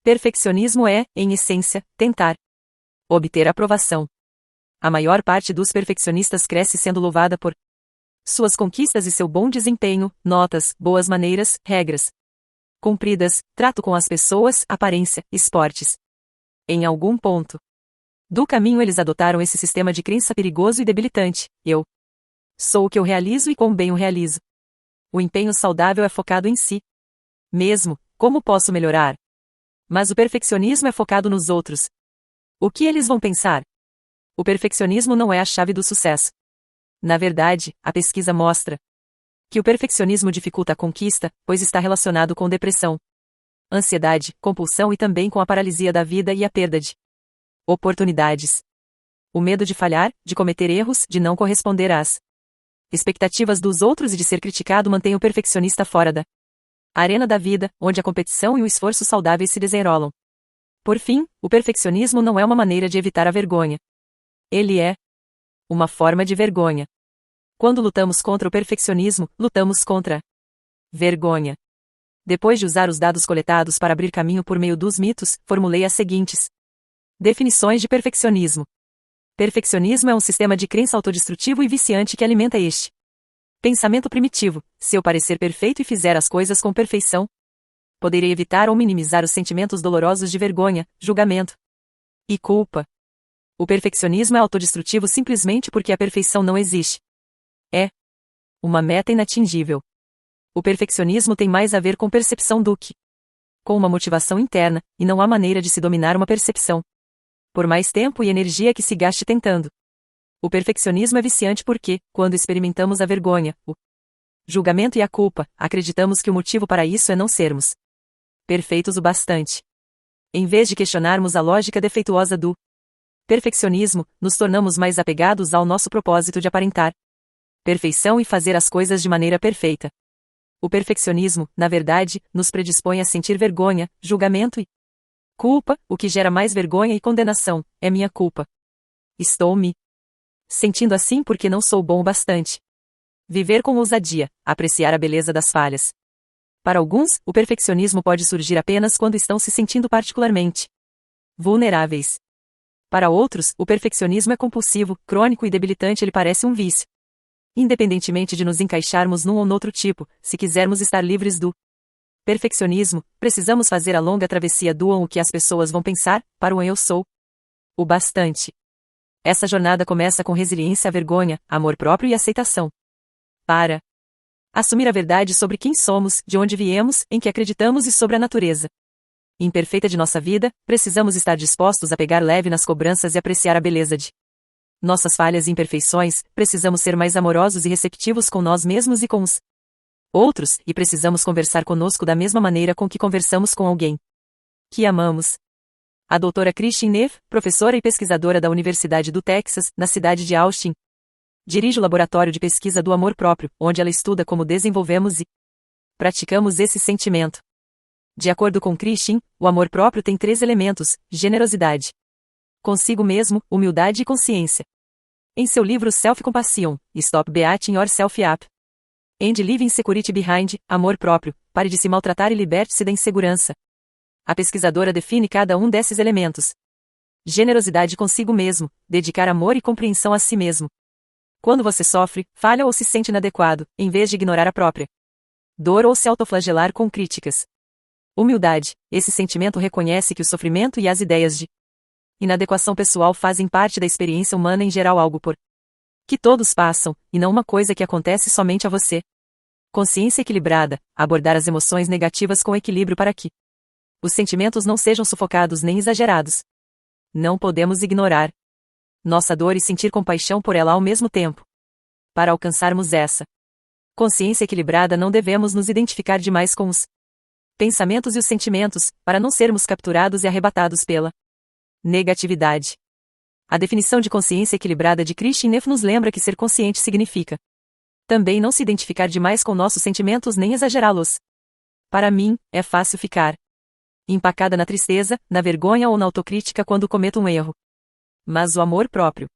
A: Perfeccionismo é, em essência, tentar obter aprovação. A maior parte dos perfeccionistas cresce sendo louvada por suas conquistas e seu bom desempenho, notas, boas maneiras, regras cumpridas, trato com as pessoas, aparência, esportes. Em algum ponto do caminho eles adotaram esse sistema de crença perigoso e debilitante: eu sou o que eu realizo e quão bem o realizo. O empenho saudável é focado em si mesmo, como posso melhorar? Mas o perfeccionismo é focado nos outros. O que eles vão pensar? O perfeccionismo não é a chave do sucesso. Na verdade, a pesquisa mostra que o perfeccionismo dificulta a conquista, pois está relacionado com depressão, ansiedade, compulsão e também com a paralisia da vida e a perda de oportunidades. O medo de falhar, de cometer erros, de não corresponder às expectativas dos outros e de ser criticado mantém o perfeccionista fora da arena da vida, onde a competição e o esforço saudáveis se desenrolam. Por fim, o perfeccionismo não é uma maneira de evitar a vergonha. Ele é uma forma de vergonha. Quando lutamos contra o perfeccionismo, lutamos contra a vergonha. Depois de usar os dados coletados para abrir caminho por meio dos mitos, formulei as seguintes definições de perfeccionismo. Perfeccionismo é um sistema de crença autodestrutivo e viciante que alimenta este pensamento primitivo: se eu parecer perfeito e fizer as coisas com perfeição, poderei evitar ou minimizar os sentimentos dolorosos de vergonha, julgamento e culpa. O perfeccionismo é autodestrutivo simplesmente porque a perfeição não existe. É uma meta inatingível. O perfeccionismo tem mais a ver com percepção do que com uma motivação interna, e não há maneira de se dominar uma percepção, por mais tempo e energia que se gaste tentando. O perfeccionismo é viciante porque, quando experimentamos a vergonha, o julgamento e a culpa, acreditamos que o motivo para isso é não sermos perfeitos o bastante. Em vez de questionarmos a lógica defeituosa do perfeccionismo, nos tornamos mais apegados ao nosso propósito de aparentar perfeição e fazer as coisas de maneira perfeita. O perfeccionismo, na verdade, nos predispõe a sentir vergonha, julgamento e culpa. O que gera mais vergonha e condenação é minha culpa. Estou me sentindo assim porque não sou bom o bastante. Viver com ousadia, apreciar a beleza das falhas. Para alguns, o perfeccionismo pode surgir apenas quando estão se sentindo particularmente vulneráveis. Para outros, o perfeccionismo é compulsivo, crônico e debilitante. Ele parece um vício. Independentemente de nos encaixarmos num ou noutro tipo, se quisermos estar livres do perfeccionismo, precisamos fazer a longa travessia do o que as pessoas vão pensar, para o eu sou o bastante. Essa jornada começa com resiliência à vergonha, amor próprio e aceitação. Para assumir a verdade sobre quem somos, de onde viemos, em que acreditamos e sobre a natureza imperfeita de nossa vida, precisamos estar dispostos a pegar leve nas cobranças e apreciar a beleza de nossas falhas e imperfeições. Precisamos ser mais amorosos e receptivos com nós mesmos e com os outros, e precisamos conversar conosco da mesma maneira com que conversamos com alguém que amamos. A doutora Christine Neff, professora e pesquisadora da Universidade do Texas, na cidade de Austin, dirige o laboratório de pesquisa do amor próprio, onde ela estuda como desenvolvemos e praticamos esse sentimento. De acordo com Christine, o amor próprio tem 3 elementos: generosidade consigo mesmo, humildade e consciência. Em seu livro Self-Compassion, Stop Beating Yourself Up, And Leaving Security Behind, amor próprio, pare de se maltratar e liberte-se da insegurança. A pesquisadora define cada um desses elementos. Generosidade consigo mesmo, dedicar amor e compreensão a si mesmo. Quando você sofre, falha ou se sente inadequado, em vez de ignorar a própria dor ou se autoflagelar com críticas. Humildade, esse sentimento reconhece que o sofrimento e as ideias de inadequação pessoal fazem parte da experiência humana em geral, algo por que todos passam, e não uma coisa que acontece somente a você. Consciência equilibrada, abordar as emoções negativas com equilíbrio para que os sentimentos não sejam sufocados nem exagerados. Não podemos ignorar nossa dor e sentir compaixão por ela ao mesmo tempo. Para alcançarmos essa consciência equilibrada, não devemos nos identificar demais com os pensamentos e os sentimentos, para não sermos capturados e arrebatados pela negatividade. A definição de consciência equilibrada de Kristin Neff nos lembra que ser consciente significa também não se identificar demais com nossos sentimentos nem exagerá-los. Para mim, é fácil ficar empacada na tristeza, na vergonha ou na autocrítica quando cometo um erro. Mas o amor próprio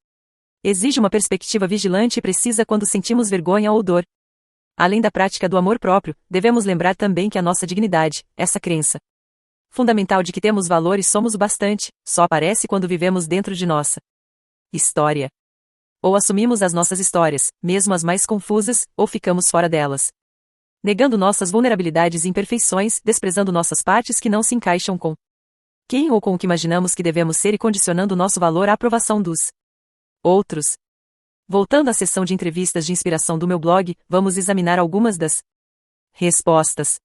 A: exige uma perspectiva vigilante e precisa quando sentimos vergonha ou dor. Além da prática do amor próprio, devemos lembrar também que a nossa dignidade, essa crença fundamental de que temos valor e somos o bastante, só aparece quando vivemos dentro de nossa história. Ou assumimos as nossas histórias, mesmo as mais confusas, ou ficamos fora delas, negando nossas vulnerabilidades e imperfeições, desprezando nossas partes que não se encaixam com quem ou com o que imaginamos que devemos ser e condicionando nosso valor à aprovação dos outros. Voltando à sessão de entrevistas de inspiração do meu blog, vamos examinar algumas das respostas.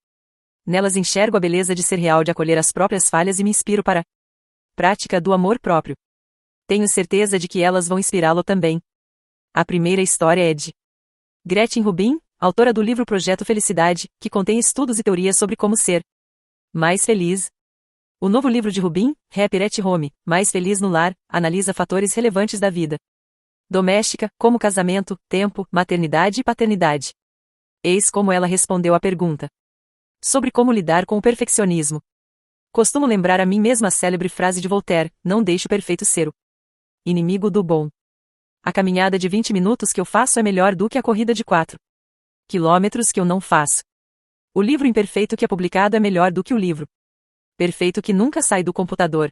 A: Nelas enxergo a beleza de ser real, de acolher as próprias falhas e me inspiro para a prática do amor próprio. Tenho certeza de que elas vão inspirá-lo também. A primeira história é de Gretchen Rubin, autora do livro Projeto Felicidade, que contém estudos e teorias sobre como ser mais feliz. O novo livro de Rubin, Happier at Home, Mais Feliz no Lar, analisa fatores relevantes da vida doméstica, como casamento, tempo, maternidade e paternidade. Eis como ela respondeu à pergunta sobre como lidar com o perfeccionismo. Costumo lembrar a mim mesma a célebre frase de Voltaire: não deixe o perfeito ser o inimigo do bom. A caminhada de 20 minutos que eu faço é melhor do que a corrida de 4 quilômetros que eu não faço. O livro imperfeito que é publicado é melhor do que o livro perfeito que nunca sai do computador.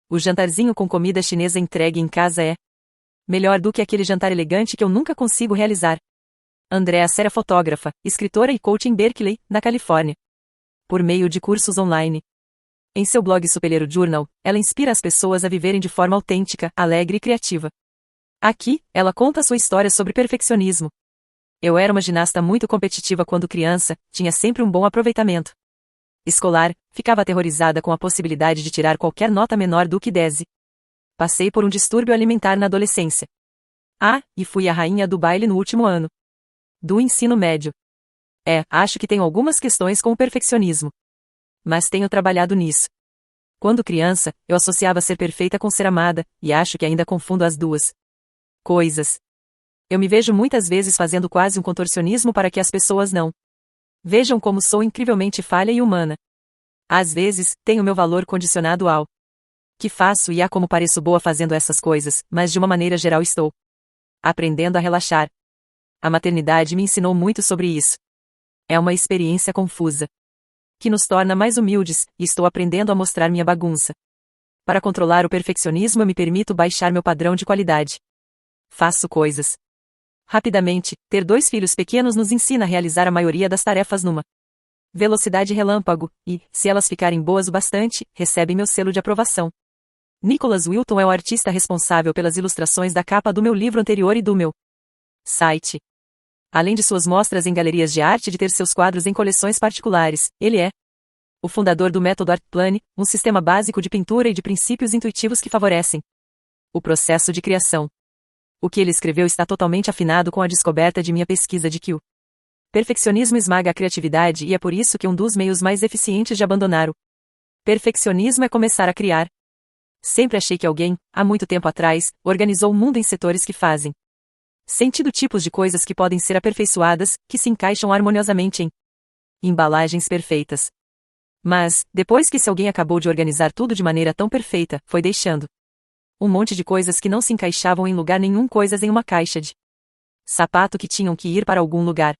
A: O jantarzinho com comida chinesa entregue em casa é melhor do que aquele jantar elegante que eu nunca consigo realizar. Andrea Serra, fotógrafa, escritora e coach em Berkeley, na Califórnia. Por meio de cursos online. Em seu blog Superior Journal, ela inspira as pessoas a viverem de forma autêntica, alegre e criativa. Aqui, ela conta sua história sobre perfeccionismo. Eu era uma ginasta muito competitiva quando criança, tinha sempre um bom aproveitamento escolar, ficava aterrorizada com a possibilidade de tirar qualquer nota menor do que 10. Passei por um distúrbio alimentar na adolescência. E fui a rainha do baile no último ano do ensino médio. Acho que tenho algumas questões com o perfeccionismo. Mas tenho trabalhado nisso. Quando criança, eu associava ser perfeita com ser amada, e acho que ainda confundo as duas coisas. Eu me vejo muitas vezes fazendo quase um contorcionismo para que as pessoas não vejam como sou incrivelmente falha e humana. Às vezes, tenho meu valor condicionado ao que faço e como pareço boa fazendo essas coisas, mas de uma maneira geral estou aprendendo a relaxar. A maternidade me ensinou muito sobre isso. É uma experiência confusa que nos torna mais humildes, e estou aprendendo a mostrar minha bagunça. Para controlar o perfeccionismo, eu me permito baixar meu padrão de qualidade. Faço coisas rapidamente. Ter 2 filhos pequenos nos ensina a realizar a maioria das tarefas numa velocidade relâmpago, e, se elas ficarem boas o bastante, recebem meu selo de aprovação. Nicholas Wilton é o artista responsável pelas ilustrações da capa do meu livro anterior e do meu site. Além de suas mostras em galerias de arte e de ter seus quadros em coleções particulares, ele é o fundador do método ArtPlane, um sistema básico de pintura e de princípios intuitivos que favorecem o processo de criação. O que ele escreveu está totalmente afinado com a descoberta de minha pesquisa de que o perfeccionismo esmaga a criatividade, e é por isso que um dos meios mais eficientes de abandonar o perfeccionismo é começar a criar. Sempre achei que alguém, há muito tempo atrás, organizou o mundo em setores que fazem sentido, tipos de coisas que podem ser aperfeiçoadas, que se encaixam harmoniosamente em embalagens perfeitas. Mas, depois que esse alguém acabou de organizar tudo de maneira tão perfeita, foi deixando um monte de coisas que não se encaixavam em lugar nenhum, coisas em uma caixa de sapato que tinham que ir para algum lugar.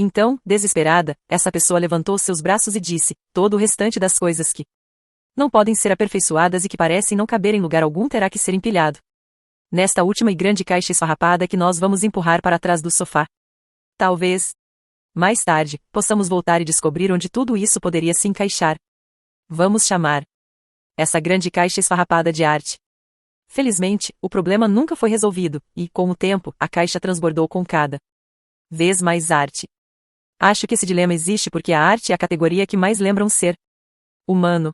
A: Então, desesperada, essa pessoa levantou seus braços e disse: todo o restante das coisas que não podem ser aperfeiçoadas e que parecem não caber em lugar algum terá que ser empilhado nesta última e grande caixa esfarrapada que nós vamos empurrar para trás do sofá. Talvez, mais tarde, possamos voltar e descobrir onde tudo isso poderia se encaixar. Vamos chamar essa grande caixa esfarrapada de arte. Felizmente, o problema nunca foi resolvido, e, com o tempo, a caixa transbordou com cada vez mais arte. Acho que esse dilema existe porque a arte é a categoria que mais lembra um ser humano.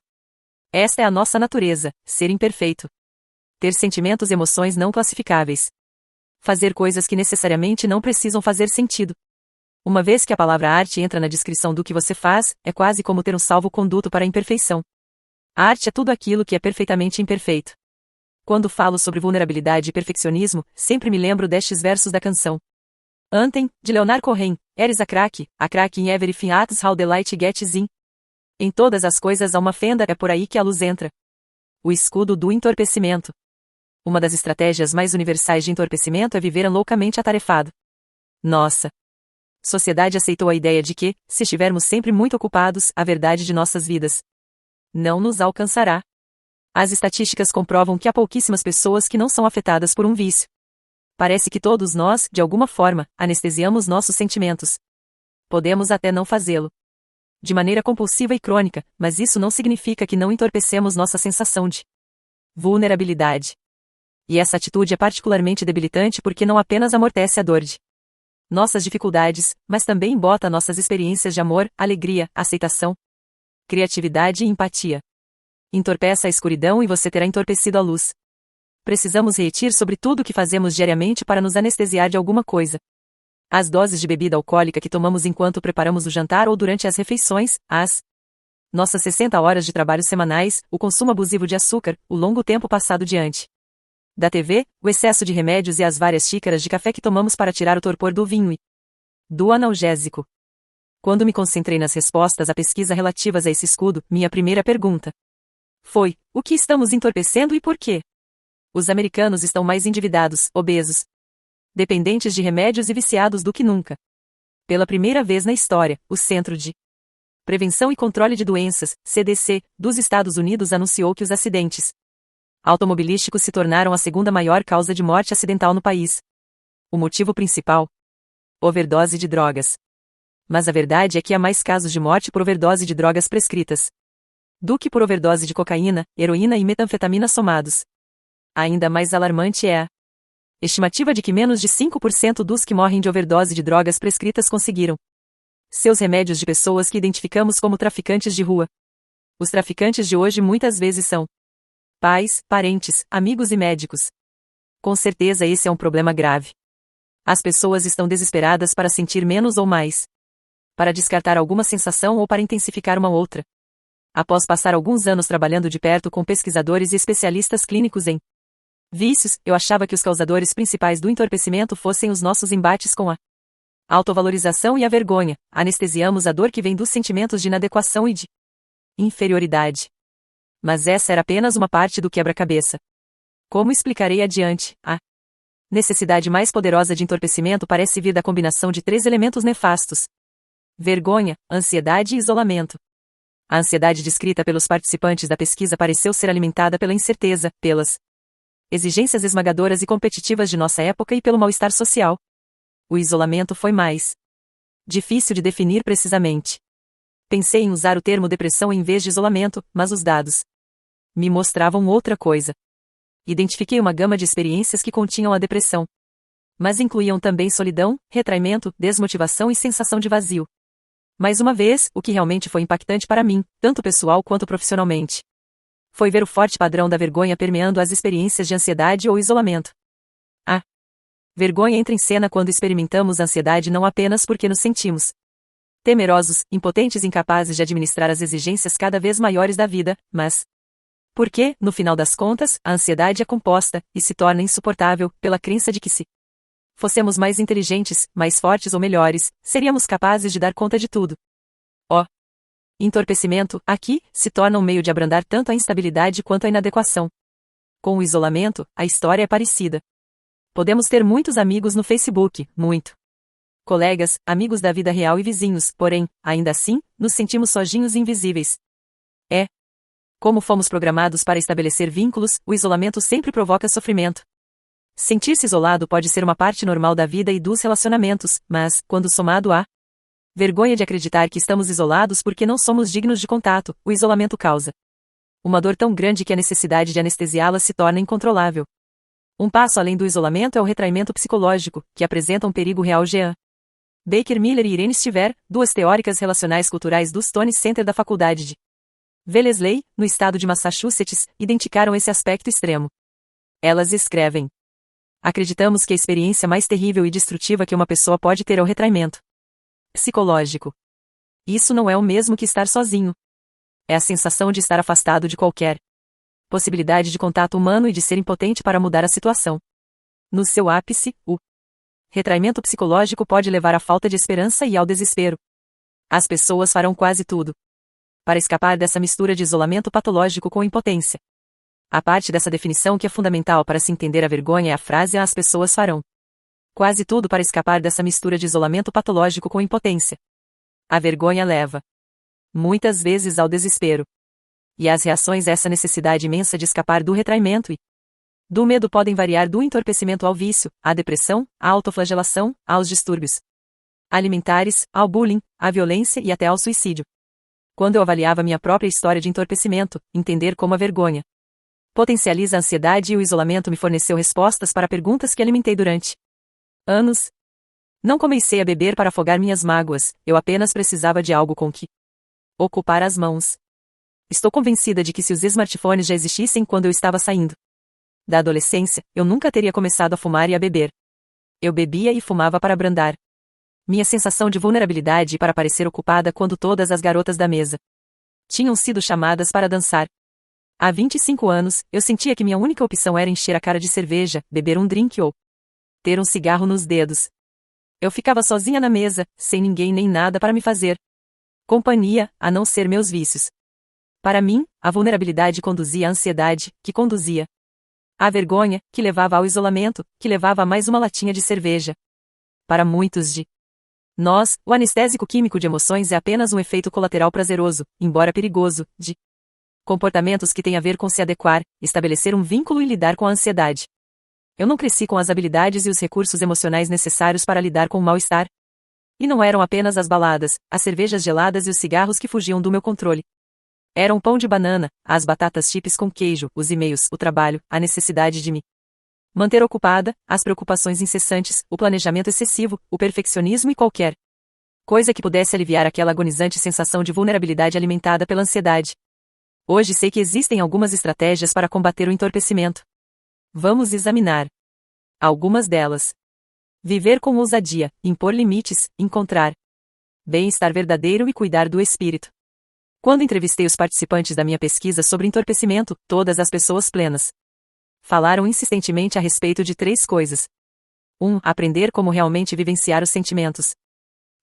A: Esta é a nossa natureza, ser imperfeito. Ter sentimentos e emoções não classificáveis. Fazer coisas que necessariamente não precisam fazer sentido. Uma vez que a palavra arte entra na descrição do que você faz, é quase como ter um salvo-conduto para a imperfeição. A arte é tudo aquilo que é perfeitamente imperfeito. Quando falo sobre vulnerabilidade e perfeccionismo, sempre me lembro destes versos da canção Anthem, de Leonard Cohen, Eres a crack in everything that's how the light gets in. Em todas as coisas há uma fenda, é por aí que a luz entra. O escudo do entorpecimento. Uma das estratégias mais universais de entorpecimento é viver loucamente atarefado. Nossa sociedade aceitou a ideia de que, se estivermos sempre muito ocupados, a verdade de nossas vidas não nos alcançará. As estatísticas comprovam que há pouquíssimas pessoas que não são afetadas por um vício. Parece que todos nós, de alguma forma, anestesiamos nossos sentimentos. Podemos até não fazê-lo de maneira compulsiva e crônica, mas isso não significa que não entorpecemos nossa sensação de vulnerabilidade. E essa atitude é particularmente debilitante porque não apenas amortece a dor de nossas dificuldades, mas também embota nossas experiências de amor, alegria, aceitação, criatividade e empatia. Entorpeça a escuridão e você terá entorpecido a luz. Precisamos refletir sobre tudo o que fazemos diariamente para nos anestesiar de alguma coisa. As doses de bebida alcoólica que tomamos enquanto preparamos o jantar ou durante as refeições, as nossas 60 horas de trabalho semanais, o consumo abusivo de açúcar, o longo tempo passado diante da TV, o excesso de remédios e as várias xícaras de café que tomamos para tirar o torpor do vinho e do analgésico. Quando me concentrei nas respostas à pesquisa relativas a esse escudo, minha primeira pergunta foi: o que estamos entorpecendo e por quê? Os americanos estão mais endividados, obesos, dependentes de remédios e viciados do que nunca. Pela primeira vez na história, o Centro de Prevenção e Controle de Doenças, CDC, dos Estados Unidos anunciou que os acidentes automobilísticos se tornaram a segunda maior causa de morte acidental no país. O motivo principal? Overdose de drogas. Mas a verdade é que há mais casos de morte por overdose de drogas prescritas do que por overdose de cocaína, heroína e metanfetamina somados. Ainda mais alarmante é a estimativa de que menos de 5% dos que morrem de overdose de drogas prescritas conseguiram seus remédios de pessoas que identificamos como traficantes de rua. Os traficantes de hoje muitas vezes são pais, parentes, amigos e médicos. Com certeza esse é um problema grave. As pessoas estão desesperadas para sentir menos ou mais, para descartar alguma sensação ou para intensificar uma outra. Após passar alguns anos trabalhando de perto com pesquisadores e especialistas clínicos em vícios, eu achava que os causadores principais do entorpecimento fossem os nossos embates com a autovalorização e a vergonha. Anestesiamos a dor que vem dos sentimentos de inadequação e de inferioridade. Mas essa era apenas uma parte do quebra-cabeça. Como explicarei adiante, a necessidade mais poderosa de entorpecimento parece vir da combinação de 3 elementos nefastos: vergonha, ansiedade e isolamento. A ansiedade descrita pelos participantes da pesquisa pareceu ser alimentada pela incerteza, pelas exigências esmagadoras e competitivas de nossa época e pelo mal-estar social. O isolamento foi mais difícil de definir precisamente. Pensei em usar o termo depressão em vez de isolamento, mas os dados me mostravam outra coisa. Identifiquei uma gama de experiências que continham a depressão, mas incluíam também solidão, retraimento, desmotivação e sensação de vazio. Mais uma vez, o que realmente foi impactante para mim, tanto pessoal quanto profissionalmente, foi ver o forte padrão da vergonha permeando as experiências de ansiedade ou isolamento. A vergonha entra em cena quando experimentamos ansiedade não apenas porque nos sentimos temerosos, impotentes e incapazes de administrar as exigências cada vez maiores da vida, mas porque, no final das contas, a ansiedade é composta, e se torna insuportável, pela crença de que se fossemos mais inteligentes, mais fortes ou melhores, seríamos capazes de dar conta de tudo. O entorpecimento, aqui, se torna um meio de abrandar tanto a instabilidade quanto a inadequação. Com o isolamento, a história é parecida. Podemos ter muitos amigos no Facebook, muito colegas, amigos da vida real e vizinhos, porém, ainda assim, nos sentimos sozinhos e invisíveis. Como fomos programados para estabelecer vínculos, o isolamento sempre provoca sofrimento. Sentir-se isolado pode ser uma parte normal da vida e dos relacionamentos, mas, quando somado à vergonha de acreditar que estamos isolados porque não somos dignos de contato, o isolamento causa uma dor tão grande que a necessidade de anestesiá-la se torna incontrolável. Um passo além do isolamento é o retraimento psicológico, que apresenta um perigo real. Jean Baker Miller e Irene Stiver, duas teóricas relacionais culturais do Stone Center da Faculdade de Wellesley, no estado de Massachusetts, identificaram esse aspecto extremo. Elas escrevem: acreditamos que a experiência mais terrível e destrutiva que uma pessoa pode ter é o retraimento psicológico. Isso não é o mesmo que estar sozinho. É a sensação de estar afastado de qualquer possibilidade de contato humano e de ser impotente para mudar a situação. No seu ápice, o retraimento psicológico pode levar à falta de esperança e ao desespero. As pessoas farão quase tudo para escapar dessa mistura de isolamento patológico com impotência. A parte dessa definição que é fundamental para se entender a vergonha é a frase: as pessoas farão quase tudo para escapar dessa mistura de isolamento patológico com impotência. A vergonha leva muitas vezes ao desespero. E as reações a essa necessidade imensa de escapar do retraimento e do medo podem variar do entorpecimento ao vício, à depressão, à autoflagelação, aos distúrbios alimentares, ao bullying, à violência e até ao suicídio. Quando eu avaliava minha própria história de entorpecimento, entender como a vergonha potencializa a ansiedade e o isolamento me forneceu respostas para perguntas que alimentei durante anos. Não comecei a beber para afogar minhas mágoas, eu apenas precisava de algo com que ocupar as mãos. Estou convencida de que se os smartphones já existissem quando eu estava saindo da adolescência, eu nunca teria começado a fumar e a beber. Eu bebia e fumava para abrandar minha sensação de vulnerabilidade e para parecer ocupada quando todas as garotas da mesa tinham sido chamadas para dançar. Há 25 anos, eu sentia que minha única opção era encher a cara de cerveja, beber um drink ou ter um cigarro nos dedos. Eu ficava sozinha na mesa, sem ninguém nem nada para me fazer companhia, a não ser meus vícios. Para mim, a vulnerabilidade conduzia à ansiedade, que conduzia à vergonha, que levava ao isolamento, que levava a mais uma latinha de cerveja. Para muitos de nós, o anestésico químico de emoções é apenas um efeito colateral prazeroso, embora perigoso, de comportamentos que têm a ver com se adequar, estabelecer um vínculo e lidar com a ansiedade. Eu não cresci com as habilidades e os recursos emocionais necessários para lidar com o mal-estar. E não eram apenas as baladas, as cervejas geladas e os cigarros que fugiam do meu controle. Eram o pão de banana, as batatas chips com queijo, os e-mails, o trabalho, a necessidade de me manter ocupada, as preocupações incessantes, o planejamento excessivo, o perfeccionismo e qualquer coisa que pudesse aliviar aquela agonizante sensação de vulnerabilidade alimentada pela ansiedade. Hoje sei que existem algumas estratégias para combater o entorpecimento. Vamos examinar algumas delas. Viver com ousadia, impor limites, encontrar bem-estar verdadeiro e cuidar do espírito. Quando entrevistei os participantes da minha pesquisa sobre entorpecimento, todas as pessoas plenas falaram insistentemente a respeito de 3 coisas. 1. Aprender como realmente vivenciar os sentimentos.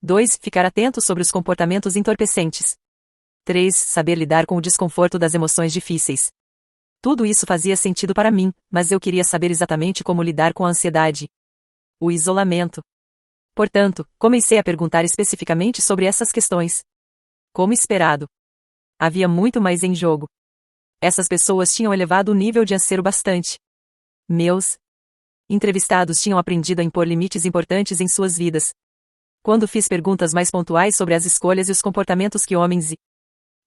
A: 2. Ficar atento sobre os comportamentos entorpecentes. 3. Saber lidar com o desconforto das emoções difíceis. Tudo isso fazia sentido para mim, mas eu queria saber exatamente como lidar com a ansiedade. O isolamento. Portanto, comecei a perguntar especificamente sobre essas questões. Como esperado, havia muito mais em jogo. Essas pessoas tinham elevado o nível de ansiedade bastante. Meus entrevistados tinham aprendido a impor limites importantes em suas vidas. Quando fiz perguntas mais pontuais sobre as escolhas e os comportamentos que homens e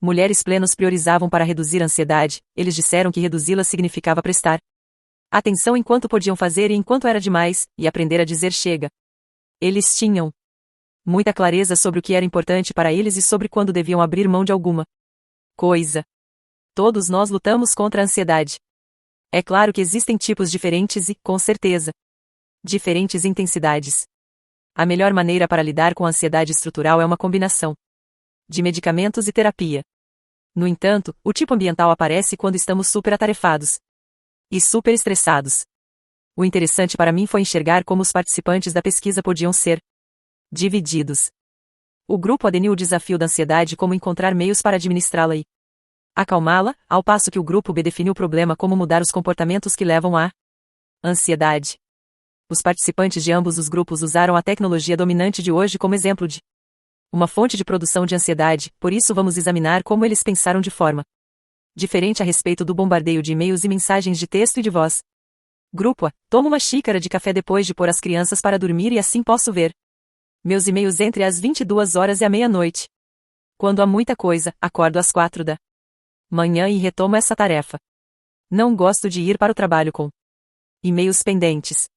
A: mulheres plenos priorizavam para reduzir a ansiedade, eles disseram que reduzi-la significava prestar atenção enquanto podiam fazer e enquanto era demais, e aprender a dizer chega. Eles tinham muita clareza sobre o que era importante para eles e sobre quando deviam abrir mão de alguma coisa. Todos nós lutamos contra a ansiedade. É claro que existem tipos diferentes e, com certeza, diferentes intensidades. A melhor maneira para lidar com a ansiedade estrutural é uma combinação de medicamentos e terapia. No entanto, o tipo ambiental aparece quando estamos superatarefados e superestressados. O interessante para mim foi enxergar como os participantes da pesquisa podiam ser divididos. O grupo aderiu o desafio da ansiedade como encontrar meios para administrá-la e acalmá-la, ao passo que o grupo B definiu o problema como mudar os comportamentos que levam à ansiedade. Os participantes de ambos os grupos usaram a tecnologia dominante de hoje como exemplo de uma fonte de produção de ansiedade, por isso vamos examinar como eles pensaram de forma diferente a respeito do bombardeio de e-mails e mensagens de texto e de voz. Grupo A, tomo uma xícara de café depois de pôr as crianças para dormir e assim posso ver meus e-mails entre as 22 horas e a meia-noite. Quando há muita coisa, acordo às 4 da manhã e retomo essa tarefa. Não gosto de ir para o trabalho com e-mails pendentes.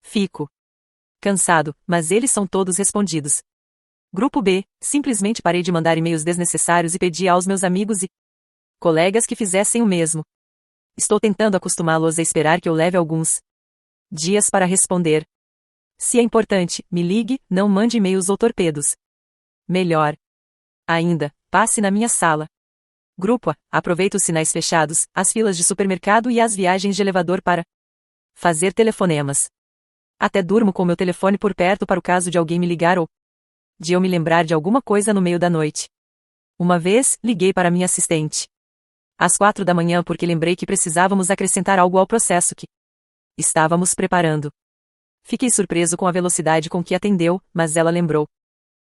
A: Fico cansado, mas eles são todos respondidos. Grupo B, simplesmente parei de mandar e-mails desnecessários e pedi aos meus amigos e colegas que fizessem o mesmo. Estou tentando acostumá-los a esperar que eu leve alguns dias para responder. Se é importante, me ligue, não mande e-mails ou torpedos. Melhor ainda, passe na minha sala. Grupo A, aproveito os sinais fechados, as filas de supermercado e as viagens de elevador para fazer telefonemas. Até durmo com meu telefone por perto para o caso de alguém me ligar ou de eu me lembrar de alguma coisa no meio da noite. Uma vez, liguei para minha assistente às 4 da manhã porque lembrei que precisávamos acrescentar algo ao processo que estávamos preparando. Fiquei surpreso com a velocidade com que atendeu, mas ela lembrou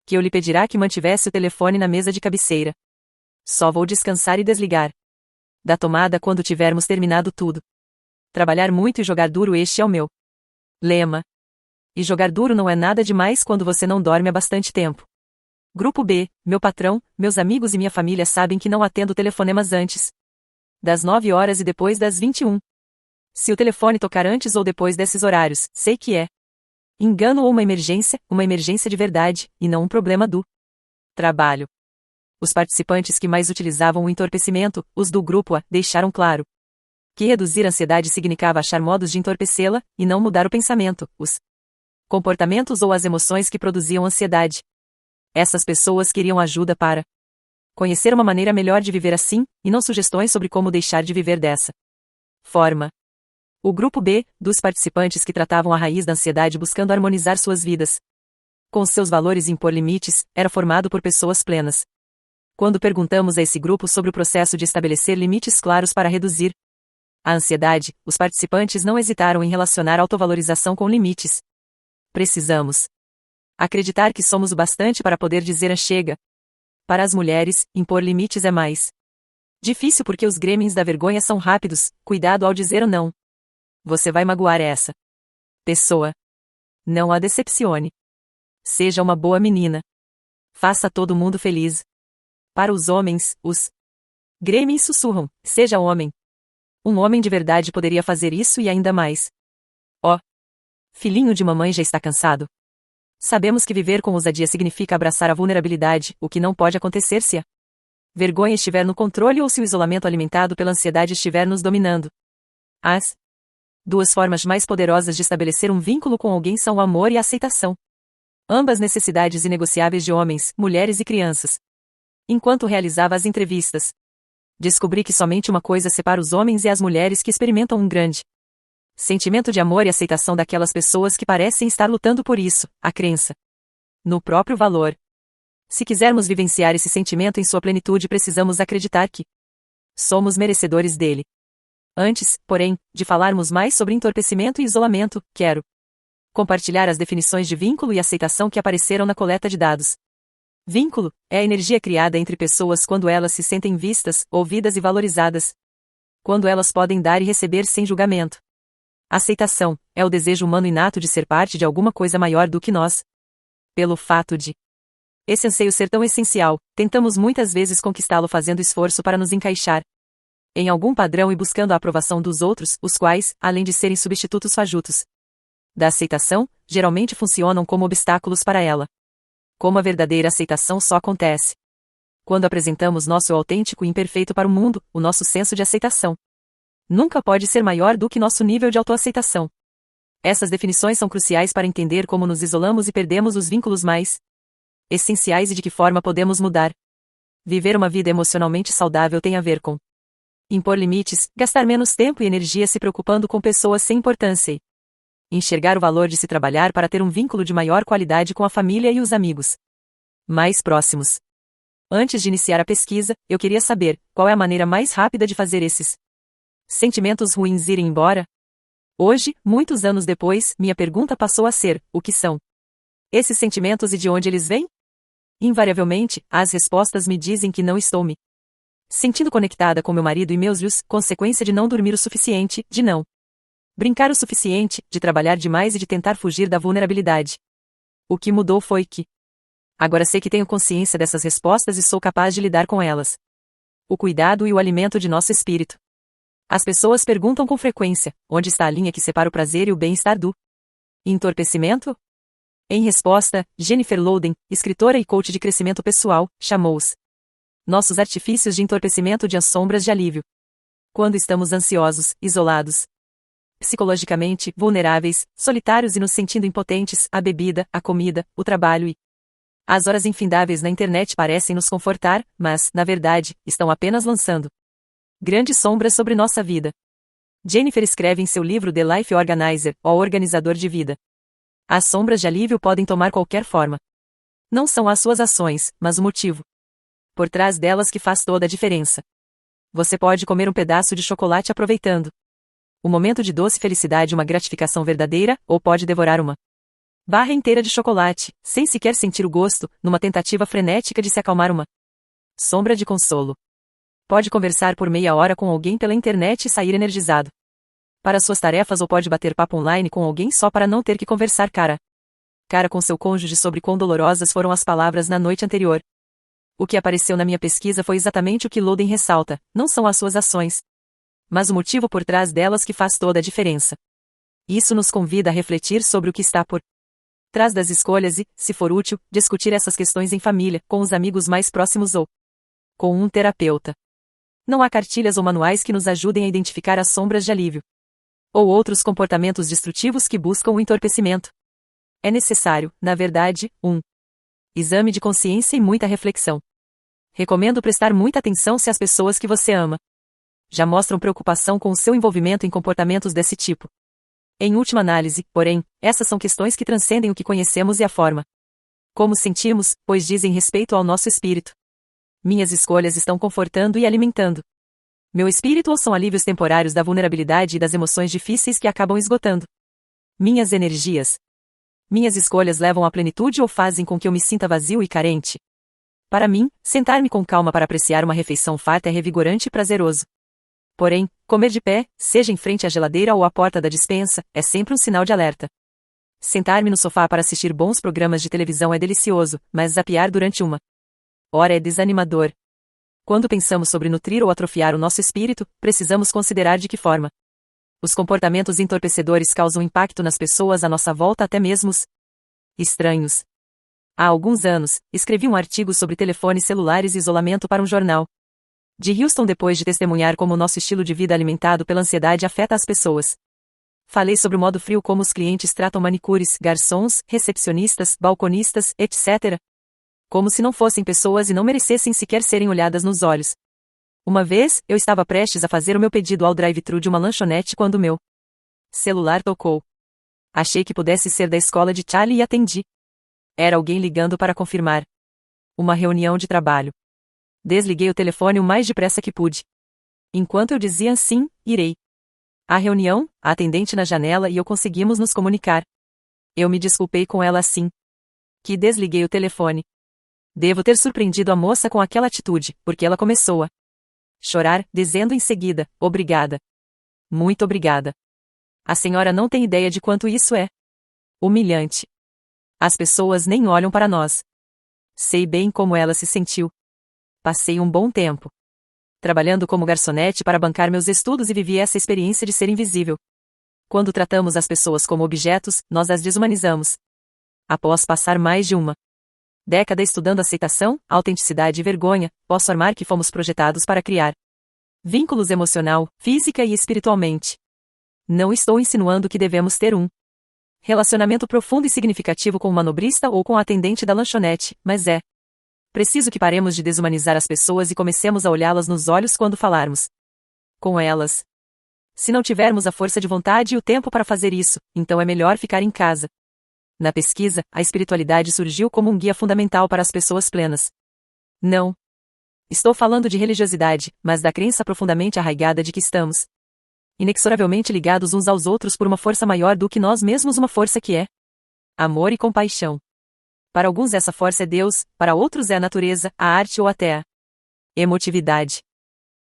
A: que eu lhe pedirá que mantivesse o telefone na mesa de cabeceira. Só vou descansar e desligar da tomada quando tivermos terminado tudo. Trabalhar muito e jogar duro, este é o meu lema. E jogar duro não é nada demais quando você não dorme há bastante tempo. Grupo B, meu patrão, meus amigos e minha família sabem que não atendo telefonemas antes das 9 horas e depois das 21. Se o telefone tocar antes ou depois desses horários, sei que é engano ou uma emergência de verdade, e não um problema do trabalho. Os participantes que mais utilizavam o entorpecimento, os do grupo A, deixaram claro que reduzir a ansiedade significava achar modos de entorpecê-la, e não mudar o pensamento, os comportamentos ou as emoções que produziam ansiedade. Essas pessoas queriam ajuda para conhecer uma maneira melhor de viver assim, e não sugestões sobre como deixar de viver dessa forma. O grupo B, dos participantes que tratavam a raiz da ansiedade buscando harmonizar suas vidas com seus valores e impor limites, era formado por pessoas plenas. Quando perguntamos a esse grupo sobre o processo de estabelecer limites claros para reduzir a ansiedade, os participantes não hesitaram em relacionar autovalorização com limites. Precisamos acreditar que somos o bastante para poder dizer chega. Para as mulheres, impor limites é mais difícil porque os gremlins da vergonha são rápidos, cuidado ao dizer o não. Você vai magoar essa pessoa. Não a decepcione. Seja uma boa menina. Faça todo mundo feliz. Para os homens, os gremlins sussurram, seja homem. Um homem de verdade poderia fazer isso e ainda mais. Ó, filhinho de mamãe já está cansado. Sabemos que viver com ousadia significa abraçar a vulnerabilidade, o que não pode acontecer se a vergonha estiver no controle ou se o isolamento alimentado pela ansiedade estiver nos dominando. As duas formas mais poderosas de estabelecer um vínculo com alguém são o amor e a aceitação. Ambas necessidades inegociáveis de homens, mulheres e crianças. Enquanto realizava as entrevistas, descobri que somente uma coisa separa os homens e as mulheres que experimentam um grande sentimento de amor e aceitação daquelas pessoas que parecem estar lutando por isso, a crença no próprio valor. Se quisermos vivenciar esse sentimento em sua plenitude, precisamos acreditar que somos merecedores dele. Antes, porém, de falarmos mais sobre entorpecimento e isolamento, quero compartilhar as definições de vínculo e aceitação que apareceram na coleta de dados. Vínculo é a energia criada entre pessoas quando elas se sentem vistas, ouvidas e valorizadas. Quando elas podem dar e receber sem julgamento. Aceitação é o desejo humano inato de ser parte de alguma coisa maior do que nós. Pelo fato de esse anseio ser tão essencial, tentamos muitas vezes conquistá-lo fazendo esforço para nos encaixar em algum padrão e buscando a aprovação dos outros, os quais, além de serem substitutos fajutos da aceitação, geralmente funcionam como obstáculos para ela. Como a verdadeira aceitação só acontece quando apresentamos nosso eu autêntico e imperfeito para o mundo, o nosso senso de aceitação nunca pode ser maior do que nosso nível de autoaceitação. Essas definições são cruciais para entender como nos isolamos e perdemos os vínculos mais essenciais e de que forma podemos mudar. Viver uma vida emocionalmente saudável tem a ver com impor limites, gastar menos tempo e energia se preocupando com pessoas sem importância e enxergar o valor de se trabalhar para ter um vínculo de maior qualidade com a família e os amigos mais próximos. Antes de iniciar a pesquisa, eu queria saber qual é a maneira mais rápida de fazer esses sentimentos ruins irem embora. Hoje, muitos anos depois, minha pergunta passou a ser: o que são esses sentimentos e de onde eles vêm? Invariavelmente, as respostas me dizem que não estou me sentindo conectada com meu marido e meus filhos, consequência de não dormir o suficiente, de não brincar o suficiente, de trabalhar demais e de tentar fugir da vulnerabilidade. O que mudou foi que agora sei que tenho consciência dessas respostas e sou capaz de lidar com elas. O cuidado e o alimento de nosso espírito. As pessoas perguntam com frequência: onde está a linha que separa o prazer e o bem-estar do entorpecimento? Em resposta, Jennifer Louden, escritora e coach de crescimento pessoal, chamou-os nossos artifícios de entorpecimento de sombras de alívio. Quando estamos ansiosos, isolados, psicologicamente vulneráveis, solitários e nos sentindo impotentes, a bebida, a comida, o trabalho e as horas infindáveis na internet parecem nos confortar, mas, na verdade, estão apenas lançando grandes sombras sobre nossa vida. Jennifer escreve em seu livro The Life Organizer, O Organizador de Vida. As sombras de alívio podem tomar qualquer forma. Não são as suas ações, mas o motivo por trás delas que faz toda a diferença. Você pode comer um pedaço de chocolate aproveitando o momento de doce felicidade, uma gratificação verdadeira, ou pode devorar uma barra inteira de chocolate, sem sequer sentir o gosto, numa tentativa frenética de se acalmar uma sombra de consolo. Pode conversar por meia hora com alguém pela internet e sair energizado para suas tarefas, ou pode bater papo online com alguém só para não ter que conversar cara a cara com seu cônjuge sobre quão dolorosas foram as palavras na noite anterior. O que apareceu na minha pesquisa foi exatamente o que Louden ressalta: não são as suas ações, mas o motivo por trás delas que faz toda a diferença. Isso nos convida a refletir sobre o que está por trás das escolhas e, se for útil, discutir essas questões em família, com os amigos mais próximos ou com um terapeuta. Não há cartilhas ou manuais que nos ajudem a identificar as sombras de alívio ou outros comportamentos destrutivos que buscam o entorpecimento. É necessário, na verdade, um exame de consciência e muita reflexão. Recomendo prestar muita atenção se as pessoas que você ama já mostram preocupação com o seu envolvimento em comportamentos desse tipo. Em última análise, porém, essas são questões que transcendem o que conhecemos e a forma como sentimos, pois dizem respeito ao nosso espírito. Minhas escolhas estão confortando e alimentando meu espírito, ou são alívios temporários da vulnerabilidade e das emoções difíceis que acabam esgotando minhas energias? Minhas escolhas levam à plenitude ou fazem com que eu me sinta vazio e carente? Para mim, sentar-me com calma para apreciar uma refeição farta é revigorante e prazeroso. Porém, comer de pé, seja em frente à geladeira ou à porta da despensa, é sempre um sinal de alerta. Sentar-me no sofá para assistir bons programas de televisão é delicioso, mas zapear durante uma hora é desanimador. Quando pensamos sobre nutrir ou atrofiar o nosso espírito, precisamos considerar de que forma os comportamentos entorpecedores causam impacto nas pessoas à nossa volta, até mesmo os estranhos. Há alguns anos, escrevi um artigo sobre telefones celulares e isolamento para um jornal de Houston depois de testemunhar como o nosso estilo de vida alimentado pela ansiedade afeta as pessoas. Falei sobre o modo frio como os clientes tratam manicures, garçons, recepcionistas, balconistas, etc. Como se não fossem pessoas e não merecessem sequer serem olhadas nos olhos. Uma vez, eu estava prestes a fazer o meu pedido ao drive-thru de uma lanchonete quando meu celular tocou. Achei que pudesse ser da escola de Charlie e atendi. Era alguém ligando para confirmar uma reunião de trabalho. Desliguei o telefone o mais depressa que pude. Enquanto eu dizia sim, irei à reunião, a atendente na janela e eu conseguimos nos comunicar. Eu me desculpei com ela assim que desliguei o telefone. Devo ter surpreendido a moça com aquela atitude, porque ela começou a chorar, dizendo em seguida: obrigada. Muito obrigada. A senhora não tem ideia de quanto isso é humilhante. As pessoas nem olham para nós. Sei bem como ela se sentiu. Passei um bom tempo trabalhando como garçonete para bancar meus estudos e vivi essa experiência de ser invisível. Quando tratamos as pessoas como objetos, nós as desumanizamos. Após passar mais de uma década estudando aceitação, autenticidade e vergonha, posso afirmar que fomos projetados para criar vínculos emocional, física e espiritualmente. Não estou insinuando que devemos ter um relacionamento profundo e significativo com o manobrista ou com a atendente da lanchonete, mas é preciso que paremos de desumanizar as pessoas e comecemos a olhá-las nos olhos quando falarmos com elas. Se não tivermos a força de vontade e o tempo para fazer isso, então é melhor ficar em casa. Na pesquisa, a espiritualidade surgiu como um guia fundamental para as pessoas plenas. Não estou falando de religiosidade, mas da crença profundamente arraigada de que estamos inexoravelmente ligados uns aos outros por uma força maior do que nós mesmos, uma força que é amor e compaixão. Para alguns essa força é Deus, para outros é a natureza, a arte ou até a emotividade.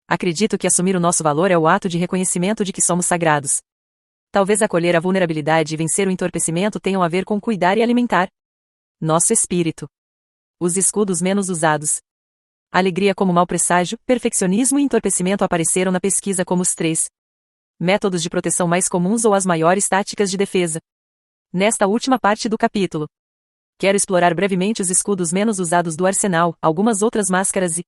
A: Acredito que assumir o nosso valor é o ato de reconhecimento de que somos sagrados. Talvez acolher a vulnerabilidade e vencer o entorpecimento tenham a ver com cuidar e alimentar nosso espírito. Os escudos menos usados. Alegria como mau presságio, perfeccionismo e entorpecimento apareceram na pesquisa como os 3 métodos de proteção mais comuns ou as maiores táticas de defesa. Nesta última parte do capítulo, quero explorar brevemente os escudos menos usados do arsenal, algumas outras máscaras e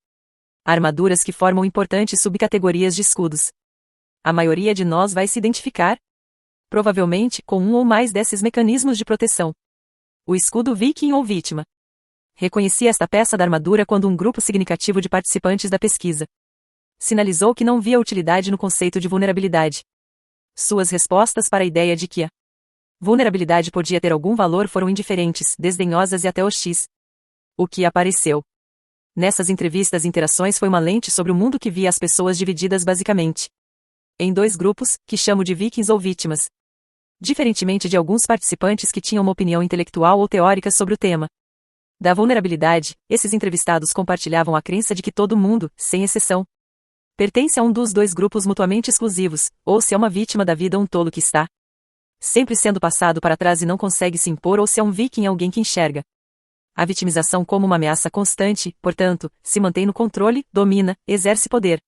A: armaduras que formam importantes subcategorias de escudos. A maioria de nós vai se identificar, provavelmente, com um ou mais desses mecanismos de proteção. O escudo viking ou vítima. Reconheci esta peça da armadura quando um grupo significativo de participantes da pesquisa sinalizou que não via utilidade no conceito de vulnerabilidade. Suas respostas para a ideia de que a vulnerabilidade podia ter algum valor foram indiferentes, desdenhosas e até hostis. O que apareceu nessas entrevistas e interações foi uma lente sobre o mundo que via as pessoas divididas basicamente em 2 grupos, que chamo de vikings ou vítimas. Diferentemente de alguns participantes que tinham uma opinião intelectual ou teórica sobre o tema da vulnerabilidade, esses entrevistados compartilhavam a crença de que todo mundo, sem exceção, pertence a um dos 2 grupos mutuamente exclusivos, ou se é uma vítima da vida um tolo que está sempre sendo passado para trás e não consegue se impor, ou se é um viking alguém que enxerga a vitimização como uma ameaça constante, portanto, se mantém no controle, domina, exerce poder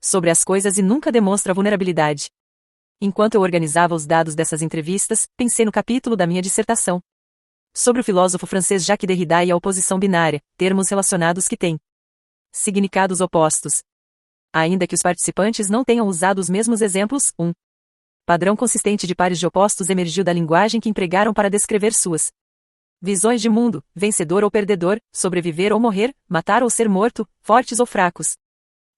A: sobre as coisas e nunca demonstra vulnerabilidade. Enquanto eu organizava os dados dessas entrevistas, pensei no capítulo da minha dissertação sobre o filósofo francês Jacques Derrida e a oposição binária, termos relacionados que têm significados opostos. Ainda que os participantes não tenham usado os mesmos exemplos, um padrão consistente de pares de opostos emergiu da linguagem que empregaram para descrever suas visões de mundo: vencedor ou perdedor, sobreviver ou morrer, matar ou ser morto, fortes ou fracos,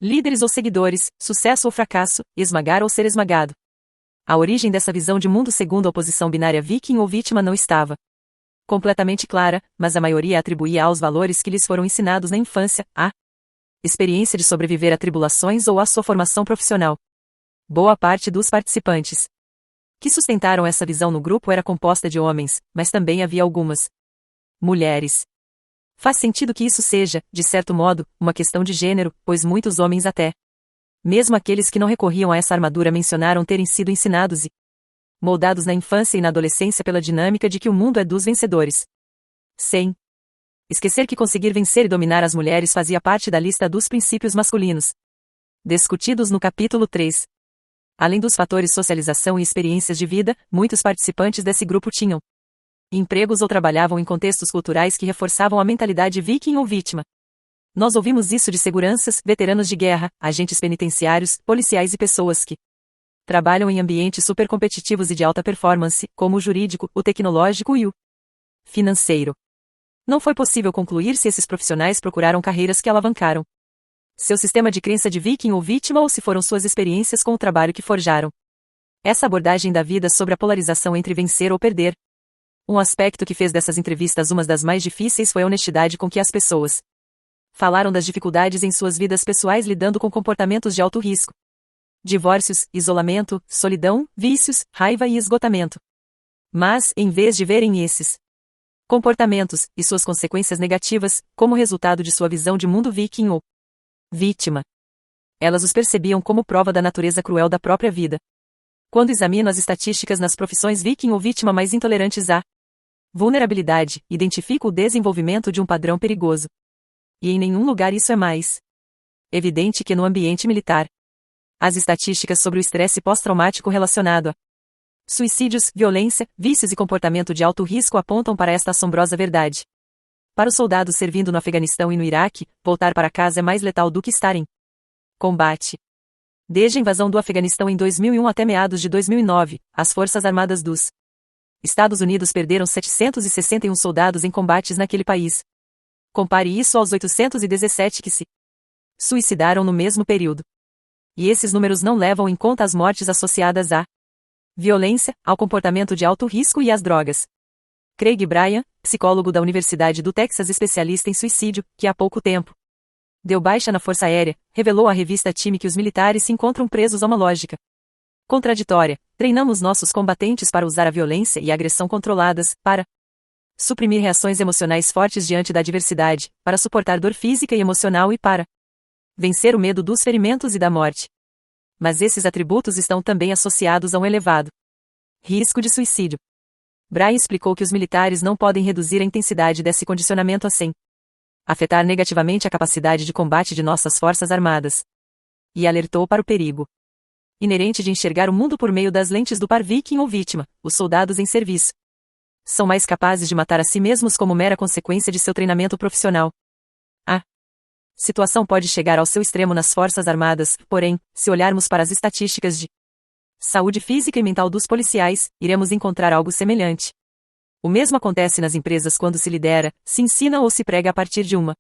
A: líderes ou seguidores, sucesso ou fracasso, esmagar ou ser esmagado. A origem dessa visão de mundo segundo a oposição binária viking ou vítima não estava completamente clara, mas a maioria atribuía aos valores que lhes foram ensinados na infância, a experiência de sobreviver a tribulações ou a sua formação profissional. Boa parte dos participantes que sustentaram essa visão no grupo era composta de homens, mas também havia algumas mulheres. Faz sentido que isso seja, de certo modo, uma questão de gênero, pois muitos homens até mesmo aqueles que não recorriam a essa armadura mencionaram terem sido ensinados e moldados na infância e na adolescência pela dinâmica de que o mundo é dos vencedores. Sem esquecer que conseguir vencer e dominar as mulheres fazia parte da lista dos princípios masculinos discutidos no capítulo 3. Além dos fatores socialização e experiências de vida, muitos participantes desse grupo tinham empregos ou trabalhavam em contextos culturais que reforçavam a mentalidade viking ou vítima. Nós ouvimos isso de seguranças, veteranos de guerra, agentes penitenciários, policiais e pessoas que trabalham em ambientes supercompetitivos e de alta performance, como o jurídico, o tecnológico e o financeiro. Não foi possível concluir se esses profissionais procuraram carreiras que alavancaram seu sistema de crença de viking ou vítima ou se foram suas experiências com o trabalho que forjaram essa abordagem da vida sobre a polarização entre vencer ou perder. Um aspecto que fez dessas entrevistas umas das mais difíceis foi a honestidade com que as pessoas falaram das dificuldades em suas vidas pessoais lidando com comportamentos de alto risco. Divórcios, isolamento, solidão, vícios, raiva e esgotamento. Mas, em vez de verem esses comportamentos e suas consequências negativas como resultado de sua visão de mundo viking ou vítima, elas os percebiam como prova da natureza cruel da própria vida. Quando examino as estatísticas nas profissões viking ou vítima mais intolerantes à vulnerabilidade, identifico o desenvolvimento de um padrão perigoso. E em nenhum lugar isso é mais evidente que no ambiente militar. As estatísticas sobre o estresse pós-traumático relacionado a suicídios, violência, vícios e comportamento de alto risco apontam para esta assombrosa verdade. Para os soldados servindo no Afeganistão e no Iraque, voltar para casa é mais letal do que estar em combate. Desde a invasão do Afeganistão em 2001 até meados de 2009, as Forças Armadas dos Estados Unidos perderam 761 soldados em combates naquele país. Compare isso aos 817 que se suicidaram no mesmo período. E esses números não levam em conta as mortes associadas à violência, ao comportamento de alto risco e às drogas. Craig Bryan, psicólogo da Universidade do Texas especialista em suicídio, que há pouco tempo deu baixa na Força Aérea, revelou à revista Time que os militares se encontram presos a uma lógica contraditória, treinamos nossos combatentes para usar a violência e a agressão controladas, para suprimir reações emocionais fortes diante da adversidade, para suportar dor física e emocional e para vencer o medo dos ferimentos e da morte. Mas esses atributos estão também associados a um elevado risco de suicídio. Bray explicou que os militares não podem reduzir a intensidade desse condicionamento sem afetar negativamente a capacidade de combate de nossas forças armadas. E alertou para o perigo inerente de enxergar o mundo por meio das lentes do par viking ou vítima. Os soldados em serviço são mais capazes de matar a si mesmos como mera consequência de seu treinamento profissional. A situação pode chegar ao seu extremo nas forças armadas, porém, se olharmos para as estatísticas de saúde física e mental dos policiais, iremos encontrar algo semelhante. O mesmo acontece nas empresas quando se lidera, se ensina ou se prega a partir de uma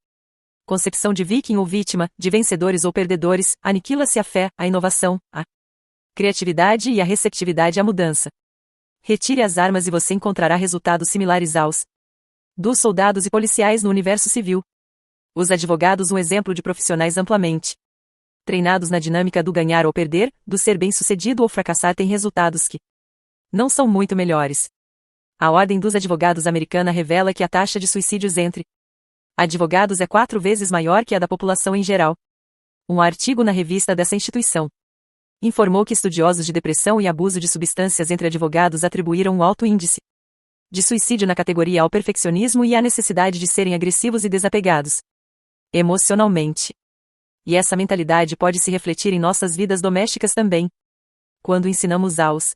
A: concepção de viking ou vítima, de vencedores ou perdedores, aniquila-se a fé, a inovação, a criatividade e a receptividade à mudança. Retire as armas e você encontrará resultados similares aos dos soldados e policiais no universo civil. Os advogados, um exemplo de profissionais amplamente treinados na dinâmica do ganhar ou perder, do ser bem-sucedido ou fracassar, têm resultados que não são muito melhores. A Ordem dos Advogados americana revela que a taxa de suicídios entre advogados é 4 vezes maior que a da população em geral. Um artigo na revista dessa instituição informou que estudiosos de depressão e abuso de substâncias entre advogados atribuíram um alto índice de suicídio na categoria ao perfeccionismo e à necessidade de serem agressivos e desapegados emocionalmente. E essa mentalidade pode se refletir em nossas vidas domésticas também. Quando ensinamos aos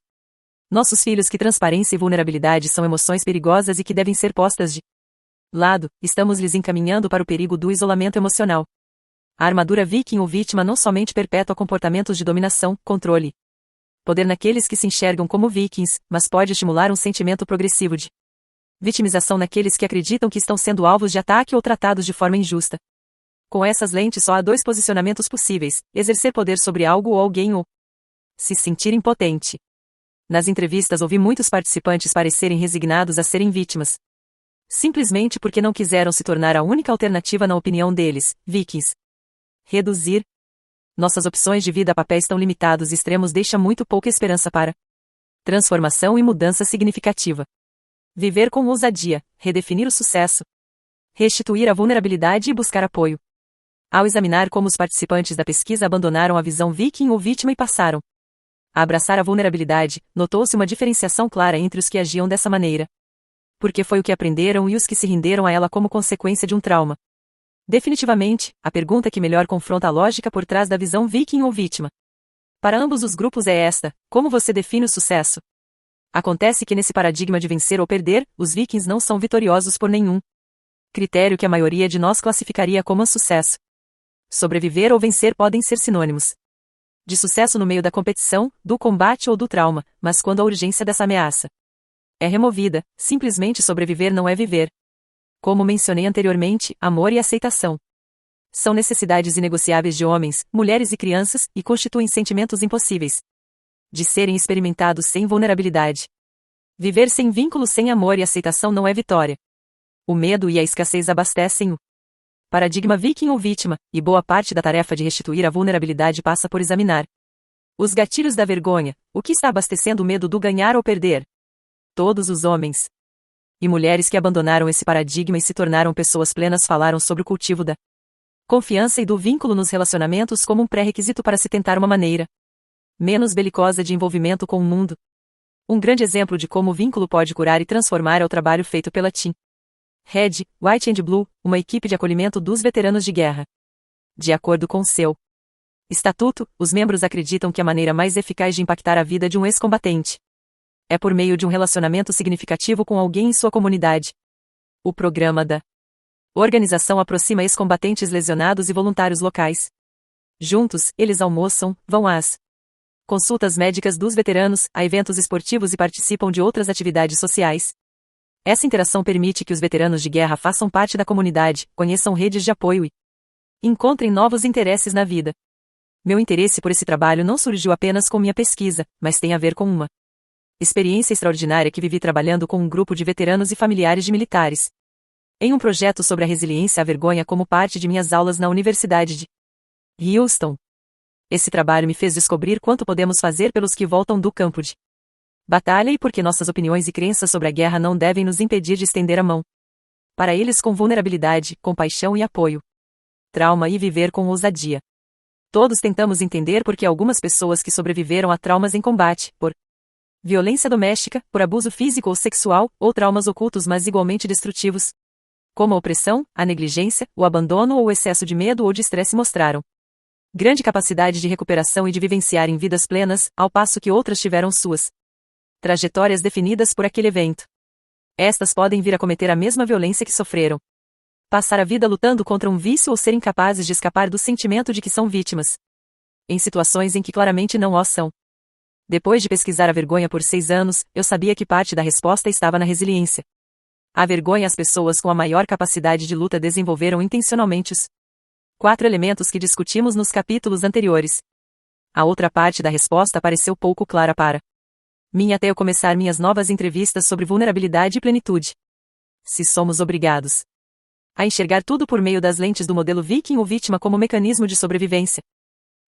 A: nossos filhos que transparência e vulnerabilidade são emoções perigosas e que devem ser postas de lado, estamos lhes encaminhando para o perigo do isolamento emocional. A armadura viking ou vítima não somente perpetua comportamentos de dominação, controle, poder naqueles que se enxergam como vikings, mas pode estimular um sentimento progressivo de vitimização naqueles que acreditam que estão sendo alvos de ataque ou tratados de forma injusta. Com essas lentes só há 2 posicionamentos possíveis: exercer poder sobre algo ou alguém ou se sentir impotente. Nas entrevistas ouvi muitos participantes parecerem resignados a serem vítimas, simplesmente porque não quiseram se tornar a única alternativa na opinião deles, vikings. Reduzir nossas opções de vida a papéis tão limitados e extremos deixa muito pouca esperança para transformação e mudança significativa. Viver com ousadia, redefinir o sucesso, restituir a vulnerabilidade e buscar apoio. Ao examinar como os participantes da pesquisa abandonaram a visão viking ou vítima e passaram a abraçar a vulnerabilidade, notou-se uma diferenciação clara entre os que agiam dessa maneira, porque foi o que aprenderam, e os que se renderam a ela como consequência de um trauma. Definitivamente, a pergunta que melhor confronta a lógica por trás da visão viking ou vítima para ambos os grupos é esta: como você define o sucesso? Acontece que nesse paradigma de vencer ou perder, os vikings não são vitoriosos por nenhum critério que a maioria de nós classificaria como sucesso. Sobreviver ou vencer podem ser sinônimos de sucesso no meio da competição, do combate ou do trauma, mas quando a urgência dessa ameaça é removida, simplesmente sobreviver não é viver. Como mencionei anteriormente, amor e aceitação são necessidades inegociáveis de homens, mulheres e crianças, e constituem sentimentos impossíveis de serem experimentados sem vulnerabilidade. Viver sem vínculo, sem amor e aceitação não é vitória. O medo e a escassez abastecem o paradigma viking ou vítima, e boa parte da tarefa de restituir a vulnerabilidade passa por examinar os gatilhos da vergonha, o que está abastecendo o medo do ganhar ou perder. Todos os homens e mulheres que abandonaram esse paradigma e se tornaram pessoas plenas falaram sobre o cultivo da confiança e do vínculo nos relacionamentos como um pré-requisito para se tentar uma maneira menos belicosa de envolvimento com o mundo. Um grande exemplo de como o vínculo pode curar e transformar é o trabalho feito pela Team Red, White and Blue, uma equipe de acolhimento dos veteranos de guerra. De acordo com seu estatuto, os membros acreditam que a maneira mais eficaz de impactar a vida de um ex-combatente é por meio de um relacionamento significativo com alguém em sua comunidade. O programa da organização aproxima ex-combatentes lesionados e voluntários locais. Juntos, eles almoçam, vão às consultas médicas dos veteranos, a eventos esportivos e participam de outras atividades sociais. Essa interação permite que os veteranos de guerra façam parte da comunidade, conheçam redes de apoio e encontrem novos interesses na vida. Meu interesse por esse trabalho não surgiu apenas com minha pesquisa, mas tem a ver com uma experiência extraordinária que vivi trabalhando com um grupo de veteranos e familiares de militares em um projeto sobre a resiliência à vergonha como parte de minhas aulas na Universidade de Houston. Esse trabalho me fez descobrir quanto podemos fazer pelos que voltam do campo de batalha e porque nossas opiniões e crenças sobre a guerra não devem nos impedir de estender a mão para eles com vulnerabilidade, compaixão e apoio. Trauma e viver com ousadia. Todos tentamos entender por que algumas pessoas que sobreviveram a traumas em combate, por violência doméstica, por abuso físico ou sexual, ou traumas ocultos mas igualmente destrutivos, como a opressão, a negligência, o abandono ou o excesso de medo ou de estresse mostraram grande capacidade de recuperação e de vivenciar em vidas plenas, ao passo que outras tiveram suas trajetórias definidas por aquele evento. Estas podem vir a cometer a mesma violência que sofreram. Passar a vida lutando contra um vício ou ser incapazes de escapar do sentimento de que são vítimas. Em situações em que claramente não o são. Depois de pesquisar a vergonha por 6 anos, eu sabia que parte da resposta estava na resiliência. A vergonha as pessoas com a maior capacidade de luta desenvolveram intencionalmente os 4 elementos que discutimos nos capítulos anteriores. A outra parte da resposta pareceu pouco clara para mim até eu começar minhas novas entrevistas sobre vulnerabilidade e plenitude. Se somos obrigados a enxergar tudo por meio das lentes do modelo Viking ou vítima como mecanismo de sobrevivência,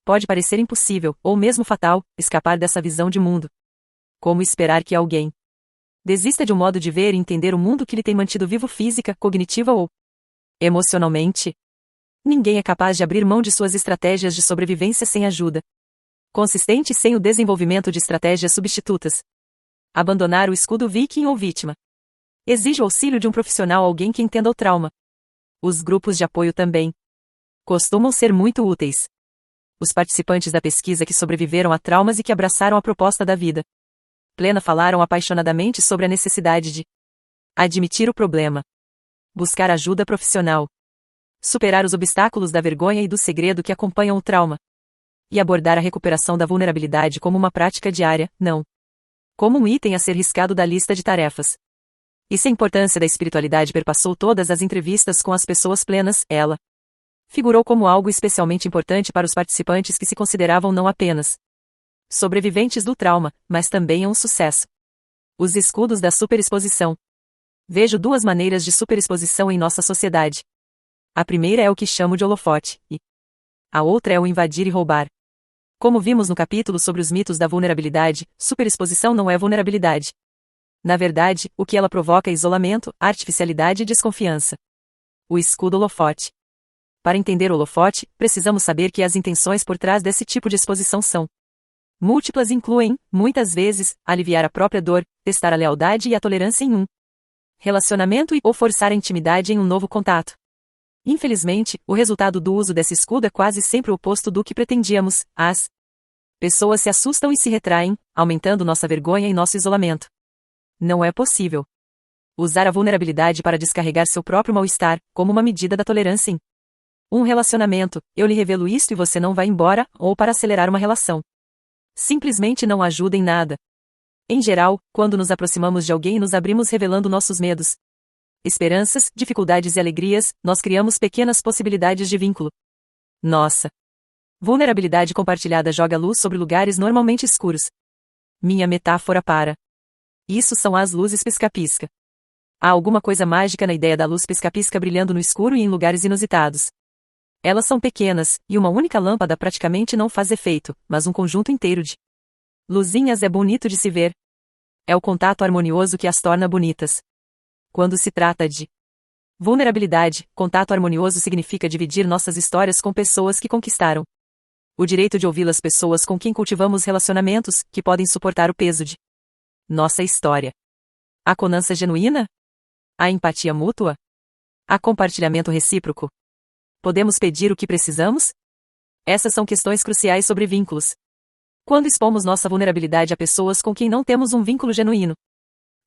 A: pode parecer impossível, ou mesmo fatal, escapar dessa visão de mundo. Como esperar que alguém desista de um modo de ver e entender o mundo que lhe tem mantido vivo física, cognitiva ou emocionalmente? Ninguém é capaz de abrir mão de suas estratégias de sobrevivência sem ajuda consistente e sem o desenvolvimento de estratégias substitutas. Abandonar o escudo Viking ou vítima exige o auxílio de um profissional, alguém que entenda o trauma. Os grupos de apoio também costumam ser muito úteis. Os participantes da pesquisa que sobreviveram a traumas e que abraçaram a proposta da vida plena falaram apaixonadamente sobre a necessidade de admitir o problema, buscar ajuda profissional, superar os obstáculos da vergonha e do segredo que acompanham o trauma, e abordar a recuperação da vulnerabilidade como uma prática diária, não como um item a ser riscado da lista de tarefas. E se a importância da espiritualidade perpassou todas as entrevistas com as pessoas plenas, ela figurou como algo especialmente importante para os participantes que se consideravam não apenas sobreviventes do trauma, mas também um sucesso. Os escudos da superexposição. Vejo 2 maneiras de superexposição em nossa sociedade. A primeira é o que chamo de holofote, e a outra é o invadir e roubar. Como vimos no capítulo sobre os mitos da vulnerabilidade, superexposição não é vulnerabilidade. Na verdade, o que ela provoca é isolamento, artificialidade e desconfiança. O escudo holofote. Para entender o holofote, precisamos saber que as intenções por trás desse tipo de exposição são múltiplas e incluem, muitas vezes, aliviar a própria dor, testar a lealdade e a tolerância em um relacionamento ou forçar a intimidade em um novo contato. Infelizmente, o resultado do uso desse escudo é quase sempre o oposto do que pretendíamos. As pessoas se assustam e se retraem, aumentando nossa vergonha e nosso isolamento. Não é possível usar a vulnerabilidade para descarregar seu próprio mal-estar, como uma medida da tolerância em um relacionamento. Eu lhe revelo isto e você não vai embora, ou para acelerar uma relação. Simplesmente não ajuda em nada. Em geral, quando nos aproximamos de alguém e nos abrimos revelando nossos medos, esperanças, dificuldades e alegrias, nós criamos pequenas possibilidades de vínculo. Nossa vulnerabilidade compartilhada joga luz sobre lugares normalmente escuros. Minha metáfora para isso são as luzes pisca-pisca. Há alguma coisa mágica na ideia da luz pisca-pisca brilhando no escuro e em lugares inusitados. Elas são pequenas, e uma única lâmpada praticamente não faz efeito, mas um conjunto inteiro de luzinhas é bonito de se ver. É o contato harmonioso que as torna bonitas. Quando se trata de vulnerabilidade, contato harmonioso significa dividir nossas histórias com pessoas que conquistaram o direito de ouvi-las, pessoas com quem cultivamos relacionamentos, que podem suportar o peso de nossa história. A confiança genuína? A empatia mútua? A compartilhamento recíproco? Podemos pedir o que precisamos? Essas são questões cruciais sobre vínculos. Quando expomos nossa vulnerabilidade a pessoas com quem não temos um vínculo genuíno,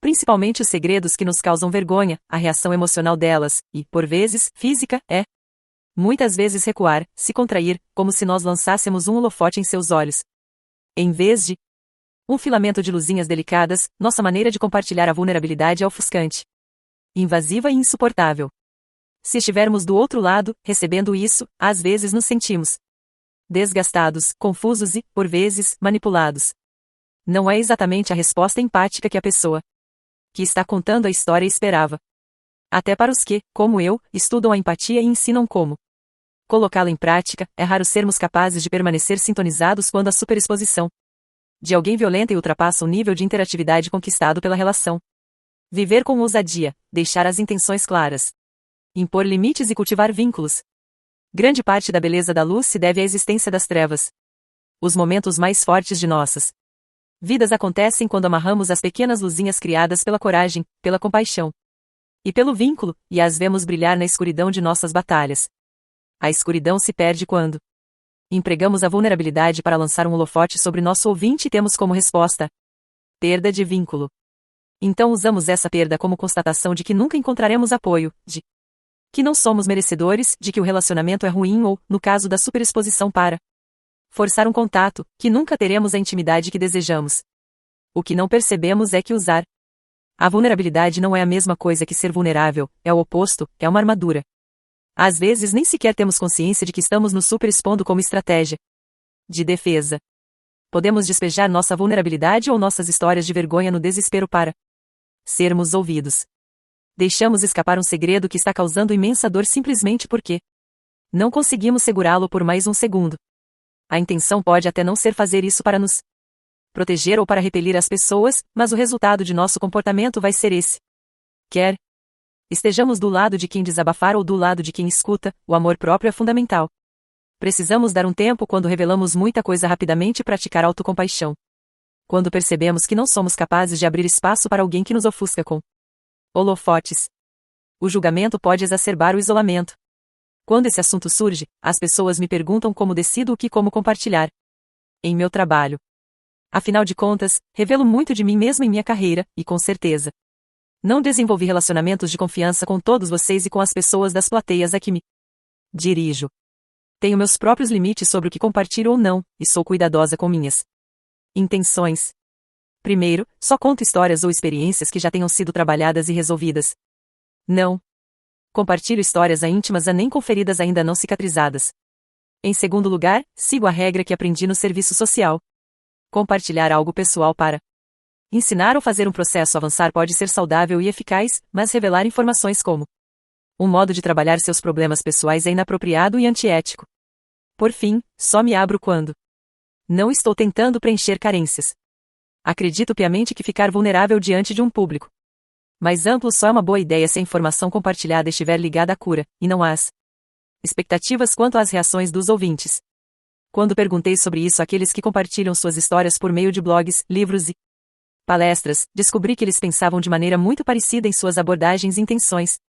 A: principalmente os segredos que nos causam vergonha, a reação emocional delas, e, por vezes, física, é muitas vezes recuar, se contrair, como se nós lançássemos um holofote em seus olhos. Em vez de um filamento de luzinhas delicadas, nossa maneira de compartilhar a vulnerabilidade é ofuscante, invasiva e insuportável. Se estivermos do outro lado, recebendo isso, às vezes nos sentimos desgastados, confusos e, por vezes, manipulados. Não é exatamente a resposta empática que a pessoa que está contando a história esperava. Até para os que, como eu, estudam a empatia e ensinam como colocá-la em prática, é raro sermos capazes de permanecer sintonizados quando a superexposição de alguém violenta e ultrapassa o nível de interatividade conquistado pela relação. Viver com ousadia, deixar as intenções claras, impor limites e cultivar vínculos. Grande parte da beleza da luz se deve à existência das trevas. Os momentos mais fortes de nossas vidas acontecem quando amarramos as pequenas luzinhas criadas pela coragem, pela compaixão e pelo vínculo, e as vemos brilhar na escuridão de nossas batalhas. A escuridão se perde quando empregamos a vulnerabilidade para lançar um holofote sobre nosso ouvinte e temos como resposta perda de vínculo. Então usamos essa perda como constatação de que nunca encontraremos apoio, de que não somos merecedores, de que o relacionamento é ruim ou, no caso da superexposição para forçar um contato, que nunca teremos a intimidade que desejamos. O que não percebemos é que usar a vulnerabilidade não é a mesma coisa que ser vulnerável, é o oposto, é uma armadura. Às vezes nem sequer temos consciência de que estamos nos superexpondo como estratégia de defesa. Podemos despejar nossa vulnerabilidade ou nossas histórias de vergonha no desespero para sermos ouvidos. Deixamos escapar um segredo que está causando imensa dor simplesmente porque não conseguimos segurá-lo por mais um segundo. A intenção pode até não ser fazer isso para nos proteger ou para repelir as pessoas, mas o resultado de nosso comportamento vai ser esse. Quer estejamos do lado de quem desabafar ou do lado de quem escuta, o amor próprio é fundamental. Precisamos dar um tempo quando revelamos muita coisa rapidamente e praticar autocompaixão. Quando percebemos que não somos capazes de abrir espaço para alguém que nos ofusca com holofotes. O julgamento pode exacerbar o isolamento. Quando esse assunto surge, as pessoas me perguntam como decido o que e como compartilhar em meu trabalho. Afinal de contas, revelo muito de mim mesmo em minha carreira, e com certeza não desenvolvi relacionamentos de confiança com todos vocês e com as pessoas das plateias a que me dirijo. Tenho meus próprios limites sobre o que compartilho ou não, e sou cuidadosa com minhas intenções. Primeiro, só conto histórias ou experiências que já tenham sido trabalhadas e resolvidas. Não compartilho histórias íntimas nem com feridas ainda não cicatrizadas. Em segundo lugar, sigo a regra que aprendi no serviço social. Compartilhar algo pessoal para ensinar ou fazer um processo avançar pode ser saudável e eficaz, mas revelar informações como um modo de trabalhar seus problemas pessoais é inapropriado e antiético. Por fim, só me abro quando não estou tentando preencher carências. Acredito piamente que ficar vulnerável diante de um público mais amplo só é uma boa ideia se a informação compartilhada estiver ligada à cura, e não às expectativas quanto às reações dos ouvintes. Quando perguntei sobre isso àqueles que compartilham suas histórias por meio de blogs, livros e palestras, descobri que eles pensavam de maneira muito parecida em suas abordagens e intenções.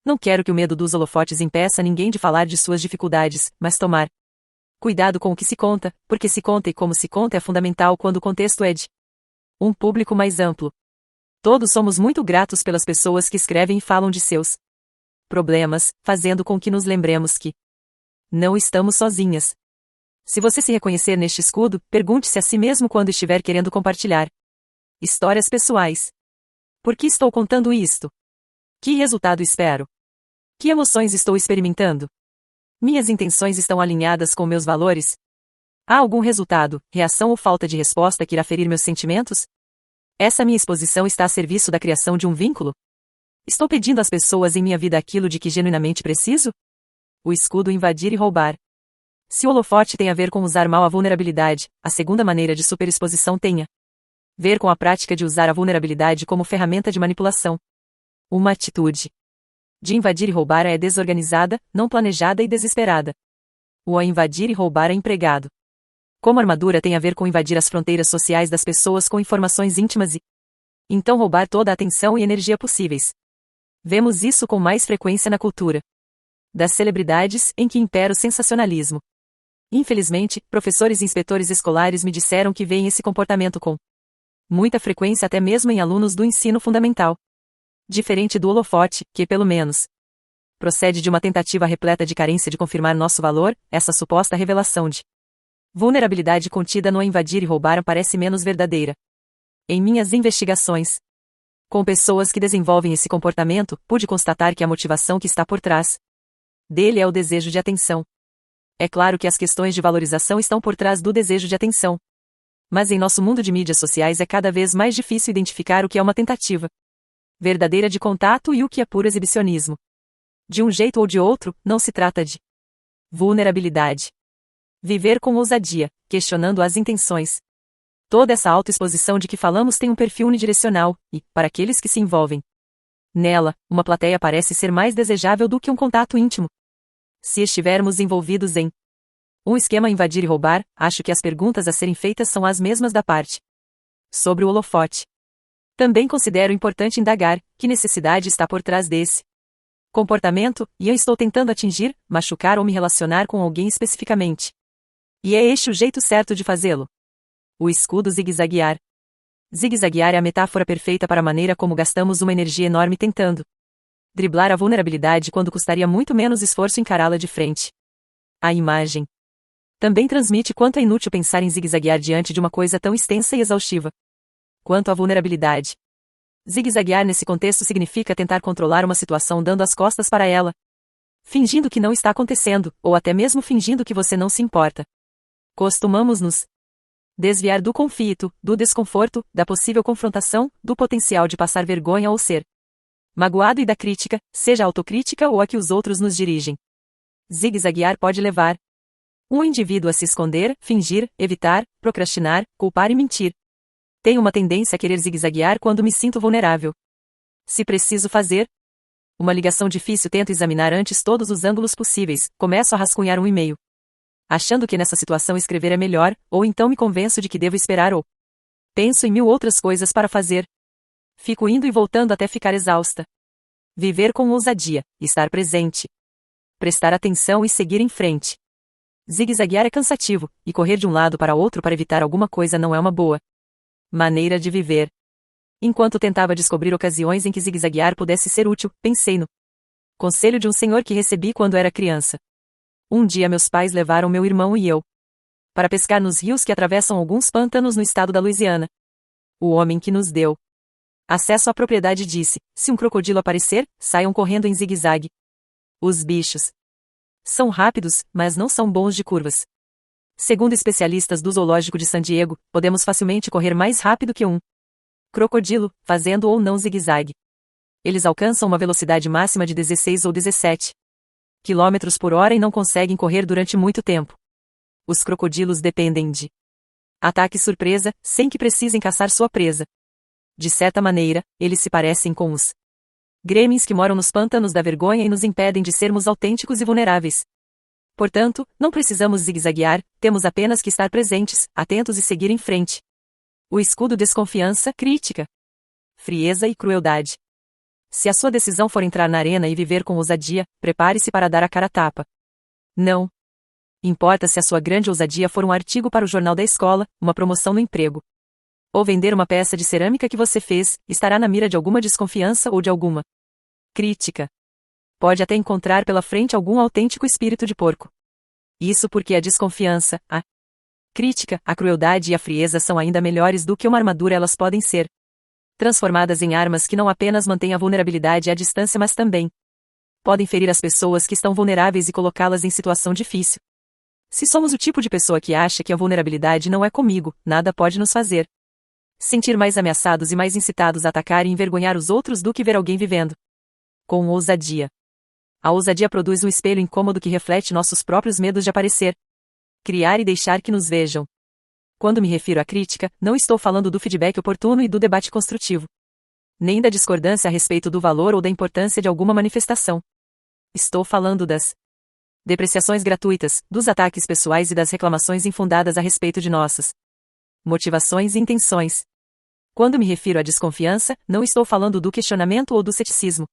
A: Não quero que o medo dos holofotes impeça ninguém de falar de suas dificuldades, mas tomar cuidado com o que se conta, porque se conta e como se conta é fundamental quando o contexto é de um público mais amplo. Todos somos muito gratos pelas pessoas que escrevem e falam de seus problemas, fazendo com que nos lembremos que não estamos sozinhas. Se você se reconhecer neste escudo, pergunte-se a si mesmo quando estiver querendo compartilhar histórias pessoais. Por que estou contando isto? Que resultado espero? Que emoções estou experimentando? Minhas intenções estão alinhadas com meus valores? Há algum resultado, reação ou falta de resposta que irá ferir meus sentimentos? Essa minha exposição está a serviço da criação de um vínculo? Estou pedindo às pessoas em minha vida aquilo de que genuinamente preciso? O escudo invadir e roubar. Se o holofote tem a ver com usar mal a vulnerabilidade, a segunda maneira de superexposição tem a ver com a prática de usar a vulnerabilidade como ferramenta de manipulação. Uma atitude de invadir e roubar é desorganizada, não planejada e desesperada. O a invadir e roubar é empregado como armadura tem a ver com invadir as fronteiras sociais das pessoas com informações íntimas e então roubar toda a atenção e energia possíveis. Vemos isso com mais frequência na cultura das celebridades, em que impera o sensacionalismo. Infelizmente, professores e inspetores escolares me disseram que veem esse comportamento com muita frequência até mesmo em alunos do ensino fundamental. Diferente do holofote, que, pelo menos, procede de uma tentativa repleta de carência de confirmar nosso valor, essa suposta revelação de vulnerabilidade contida no invadir e roubar parece menos verdadeira. Em minhas investigações com pessoas que desenvolvem esse comportamento, pude constatar que a motivação que está por trás dele é o desejo de atenção. É claro que as questões de valorização estão por trás do desejo de atenção. Mas em nosso mundo de mídias sociais é cada vez mais difícil identificar o que é uma tentativa verdadeira de contato e o que é puro exibicionismo. De um jeito ou de outro, não se trata de Vulnerabilidade. Viver com ousadia, questionando as intenções. Toda essa autoexposição de que falamos tem um perfil unidirecional, e, para aqueles que se envolvem nela, uma plateia parece ser mais desejável do que um contato íntimo. Se estivermos envolvidos em um esquema invadir e roubar, acho que as perguntas a serem feitas são as mesmas da parte sobre o holofote. Também considero importante indagar que necessidade está por trás desse comportamento, e eu estou tentando atingir, machucar ou me relacionar com alguém especificamente. E é este o jeito certo de fazê-lo. O escudo zigue-zaguear. Zigue-zaguear é a metáfora perfeita para a maneira como gastamos uma energia enorme tentando driblar a vulnerabilidade quando custaria muito menos esforço encará-la de frente. A imagem também transmite quanto é inútil pensar em zigue-zaguear diante de uma coisa tão extensa e exaustiva quanto a vulnerabilidade. Zigue-zaguear nesse contexto significa tentar controlar uma situação dando as costas para ela, fingindo que não está acontecendo, ou até mesmo fingindo que você não se importa. Costumamos nos desviar do conflito, do desconforto, da possível confrontação, do potencial de passar vergonha ou ser magoado e da crítica, seja a autocrítica ou a que os outros nos dirigem. Zigue-zaguear pode levar um indivíduo a se esconder, fingir, evitar, procrastinar, culpar e mentir. Tenho uma tendência a querer zigue-zaguear quando me sinto vulnerável. Se preciso fazer uma ligação difícil, tento examinar antes todos os ângulos possíveis, começo a rascunhar um e-mail, achando que nessa situação escrever é melhor, ou então me convenço de que devo esperar ou penso em 1000 outras coisas para fazer. Fico indo e voltando até ficar exausta. Viver com ousadia, estar presente, prestar atenção e seguir em frente. Zigue-zaguear é cansativo, e correr de um lado para outro para evitar alguma coisa não é uma boa maneira de viver. Enquanto tentava descobrir ocasiões em que zigue-zaguear pudesse ser útil, pensei no conselho de um senhor que recebi quando era criança. Um dia meus pais levaram meu irmão e eu para pescar nos rios que atravessam alguns pântanos no estado da Louisiana. O homem que nos deu acesso à propriedade disse: se um crocodilo aparecer, saiam correndo em zigue-zague. Os bichos são rápidos, mas não são bons de curvas. Segundo especialistas do Zoológico de San Diego, podemos facilmente correr mais rápido que um crocodilo, fazendo ou não zigue-zague. Eles alcançam uma velocidade máxima de 16 ou 17 km por hora e não conseguem correr durante muito tempo. Os crocodilos dependem de ataque surpresa, sem que precisem caçar sua presa. De certa maneira, eles se parecem com os gremlins que moram nos pântanos da vergonha e nos impedem de sermos autênticos e vulneráveis. Portanto, não precisamos zigue-zaguear, temos apenas que estar presentes, atentos e seguir em frente. O escudo: desconfiança, crítica, frieza e crueldade. Se a sua decisão for entrar na arena e viver com ousadia, prepare-se para dar a cara a tapa. Não importa se a sua grande ousadia for um artigo para o jornal da escola, uma promoção no emprego, ou vender uma peça de cerâmica que você fez, estará na mira de alguma desconfiança ou de alguma crítica. Pode até encontrar pela frente algum autêntico espírito de porco. Isso porque a desconfiança, a crítica, a crueldade e a frieza são ainda melhores do que uma armadura. Elas podem ser transformadas em armas que não apenas mantêm a vulnerabilidade à distância, mas também podem ferir as pessoas que estão vulneráveis e colocá-las em situação difícil. Se somos o tipo de pessoa que acha que a vulnerabilidade não é comigo, nada pode nos fazer sentir mais ameaçados e mais incitados a atacar e envergonhar os outros do que ver alguém vivendo com ousadia. A ousadia produz um espelho incômodo que reflete nossos próprios medos de aparecer, criar e deixar que nos vejam. Quando me refiro à crítica, não estou falando do feedback oportuno e do debate construtivo, nem da discordância a respeito do valor ou da importância de alguma manifestação. Estou falando das depreciações gratuitas, dos ataques pessoais e das reclamações infundadas a respeito de nossas motivações e intenções. Quando me refiro à desconfiança, não estou falando do questionamento ou do ceticismo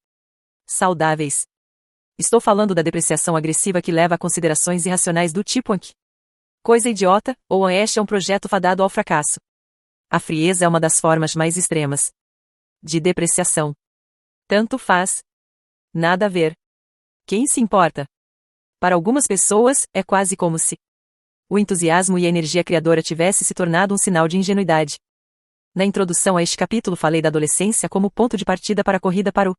A: saudáveis. Estou falando da depreciação agressiva que leva a considerações irracionais do tipo que coisa idiota, ou este é um projeto fadado ao fracasso. A frieza é uma das formas mais extremas de depreciação. Tanto faz. Nada a ver. Quem se importa? Para algumas pessoas, é quase como se o entusiasmo e a energia criadora tivesse se tornado um sinal de ingenuidade. Na introdução a este capítulo falei da adolescência como ponto de partida para a corrida para o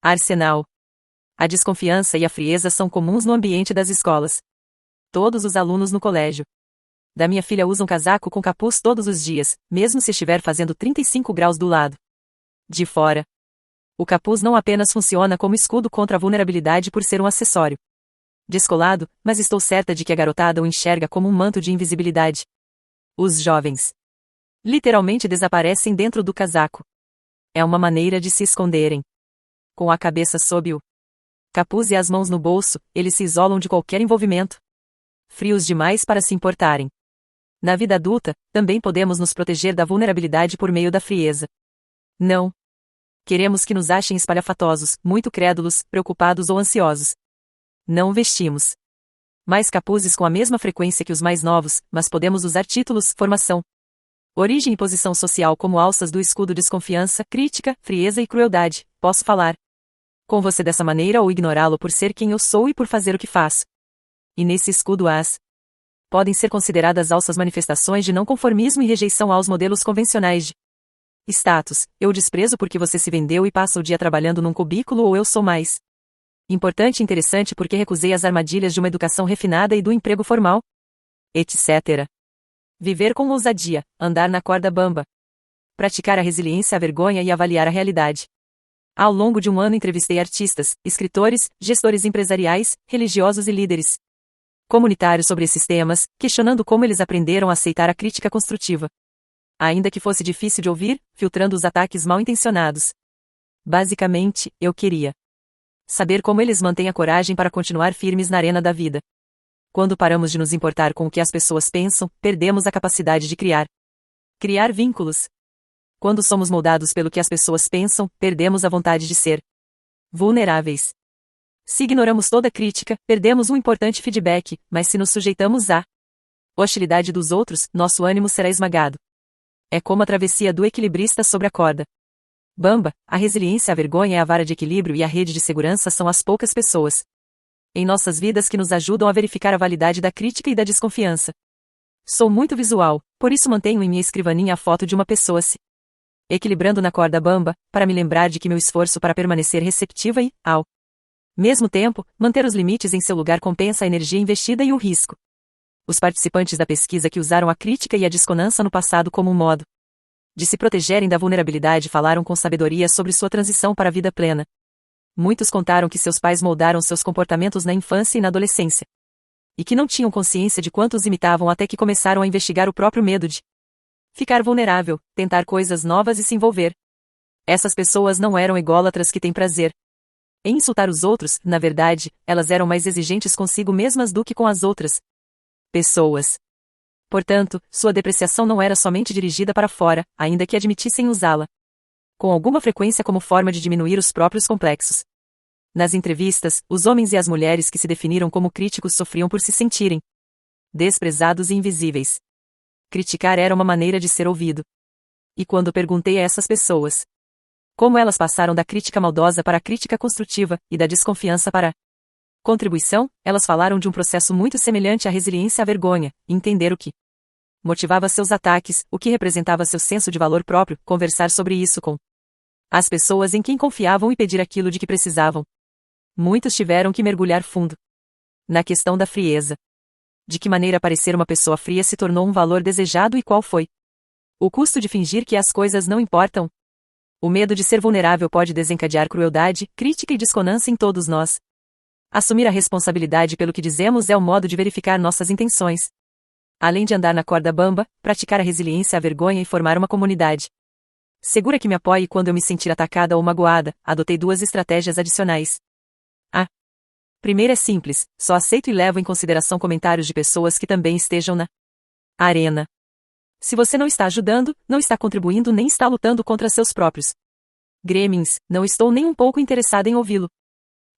A: arsenal. A desconfiança e a frieza são comuns no ambiente das escolas. Todos os alunos no colégio da minha filha usam casaco com capuz todos os dias, mesmo se estiver fazendo 35 graus do lado de fora. O capuz não apenas funciona como escudo contra a vulnerabilidade por ser um acessório Descolado, mas estou certa de que a garotada o enxerga como um manto de invisibilidade. Os jovens literalmente desaparecem dentro do casaco. É uma maneira de se esconderem. Com a cabeça sob o capuz e as mãos no bolso, eles se isolam de qualquer envolvimento. Frios demais para se importarem. Na vida adulta, também podemos nos proteger da vulnerabilidade por meio da frieza. Não queremos que nos achem espalhafatosos, muito crédulos, preocupados ou ansiosos. Não vestimos mais capuzes com a mesma frequência que os mais novos, mas podemos usar títulos, formação, origem e posição social como alças do escudo desconfiança, crítica, frieza e crueldade. Posso falar com você dessa maneira ou ignorá-lo por ser quem eu sou e por fazer o que faço. E nesse escudo podem ser consideradas alças manifestações de não conformismo e rejeição aos modelos convencionais de status. Eu desprezo porque você se vendeu e passa o dia trabalhando num cubículo, ou eu sou mais importante e interessante porque recusei as armadilhas de uma educação refinada e do emprego formal, etc. Viver com ousadia, andar na corda bamba. Praticar a resiliência à vergonha e avaliar a realidade. Ao longo de um ano entrevistei artistas, escritores, gestores empresariais, religiosos e líderes comunitários sobre esses temas, questionando como eles aprenderam a aceitar a crítica construtiva. Ainda que fosse difícil de ouvir, filtrando os ataques mal intencionados. Basicamente, eu queria saber como eles mantêm a coragem para continuar firmes na arena da vida. Quando paramos de nos importar com o que as pessoas pensam, perdemos a capacidade de criar vínculos. Quando somos moldados pelo que as pessoas pensam, perdemos a vontade de ser vulneráveis. Se ignoramos toda crítica, perdemos um importante feedback, mas se nos sujeitamos à hostilidade dos outros, nosso ânimo será esmagado. É como a travessia do equilibrista sobre a corda bamba. A resiliência à vergonha é a vara de equilíbrio e a rede de segurança são as poucas pessoas em nossas vidas que nos ajudam a verificar a validade da crítica e da desconfiança. Sou muito visual, por isso mantenho em minha escrivaninha a foto de uma pessoa se equilibrando na corda bamba, para me lembrar de que meu esforço para permanecer receptiva e, ao mesmo tempo, manter os limites em seu lugar compensa a energia investida e o risco. Os participantes da pesquisa que usaram a crítica e a desconfiança no passado como um modo de se protegerem da vulnerabilidade falaram com sabedoria sobre sua transição para a vida plena. Muitos contaram que seus pais moldaram seus comportamentos na infância e na adolescência. E que não tinham consciência de quantos imitavam até que começaram a investigar o próprio medo de ficar vulnerável, tentar coisas novas e se envolver. Essas pessoas não eram ególatras que têm prazer em insultar os outros, na verdade, elas eram mais exigentes consigo mesmas do que com as outras pessoas. Portanto, sua depreciação não era somente dirigida para fora, ainda que admitissem usá-la com alguma frequência como forma de diminuir os próprios complexos. Nas entrevistas, os homens e as mulheres que se definiram como críticos sofriam por se sentirem desprezados e invisíveis. Criticar era uma maneira de ser ouvido. E quando perguntei a essas pessoas como elas passaram da crítica maldosa para a crítica construtiva, e da desconfiança para a contribuição, elas falaram de um processo muito semelhante à resiliência à vergonha, entender o que motivava seus ataques, o que representava seu senso de valor próprio, conversar sobre isso com as pessoas em quem confiavam e pedir aquilo de que precisavam. Muitos tiveram que mergulhar fundo na questão da frieza. De que maneira parecer uma pessoa fria se tornou um valor desejado e qual foi o custo de fingir que as coisas não importam? O medo de ser vulnerável pode desencadear crueldade, crítica e desconfiança em todos nós. Assumir a responsabilidade pelo que dizemos é o modo de verificar nossas intenções. Além de andar na corda bamba, praticar a resiliência à vergonha e formar uma comunidade segura que me apoie quando eu me sentir atacada ou magoada, adotei 2 estratégias adicionais. A primeira é simples, só aceito e levo em consideração comentários de pessoas que também estejam na arena. Se você não está ajudando, não está contribuindo nem está lutando contra seus próprios gremlins, não estou nem um pouco interessada em ouvi-lo.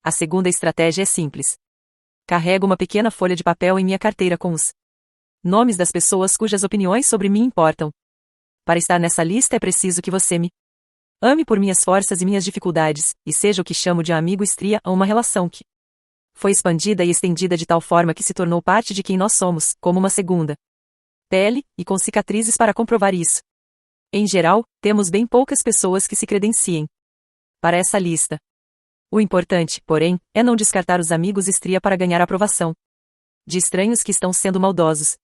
A: A segunda estratégia é simples. Carrego uma pequena folha de papel em minha carteira com os nomes das pessoas cujas opiniões sobre mim importam. Para estar nessa lista é preciso que você me ame por minhas forças e minhas dificuldades, e seja o que chamo de amigo estria a uma relação que foi expandida e estendida de tal forma que se tornou parte de quem nós somos, como uma segunda pele, e com cicatrizes para comprovar isso. Em geral, temos bem poucas pessoas que se credenciem para essa lista. O importante, porém, é não descartar os amigos estria para ganhar aprovação de estranhos que estão sendo maldosos.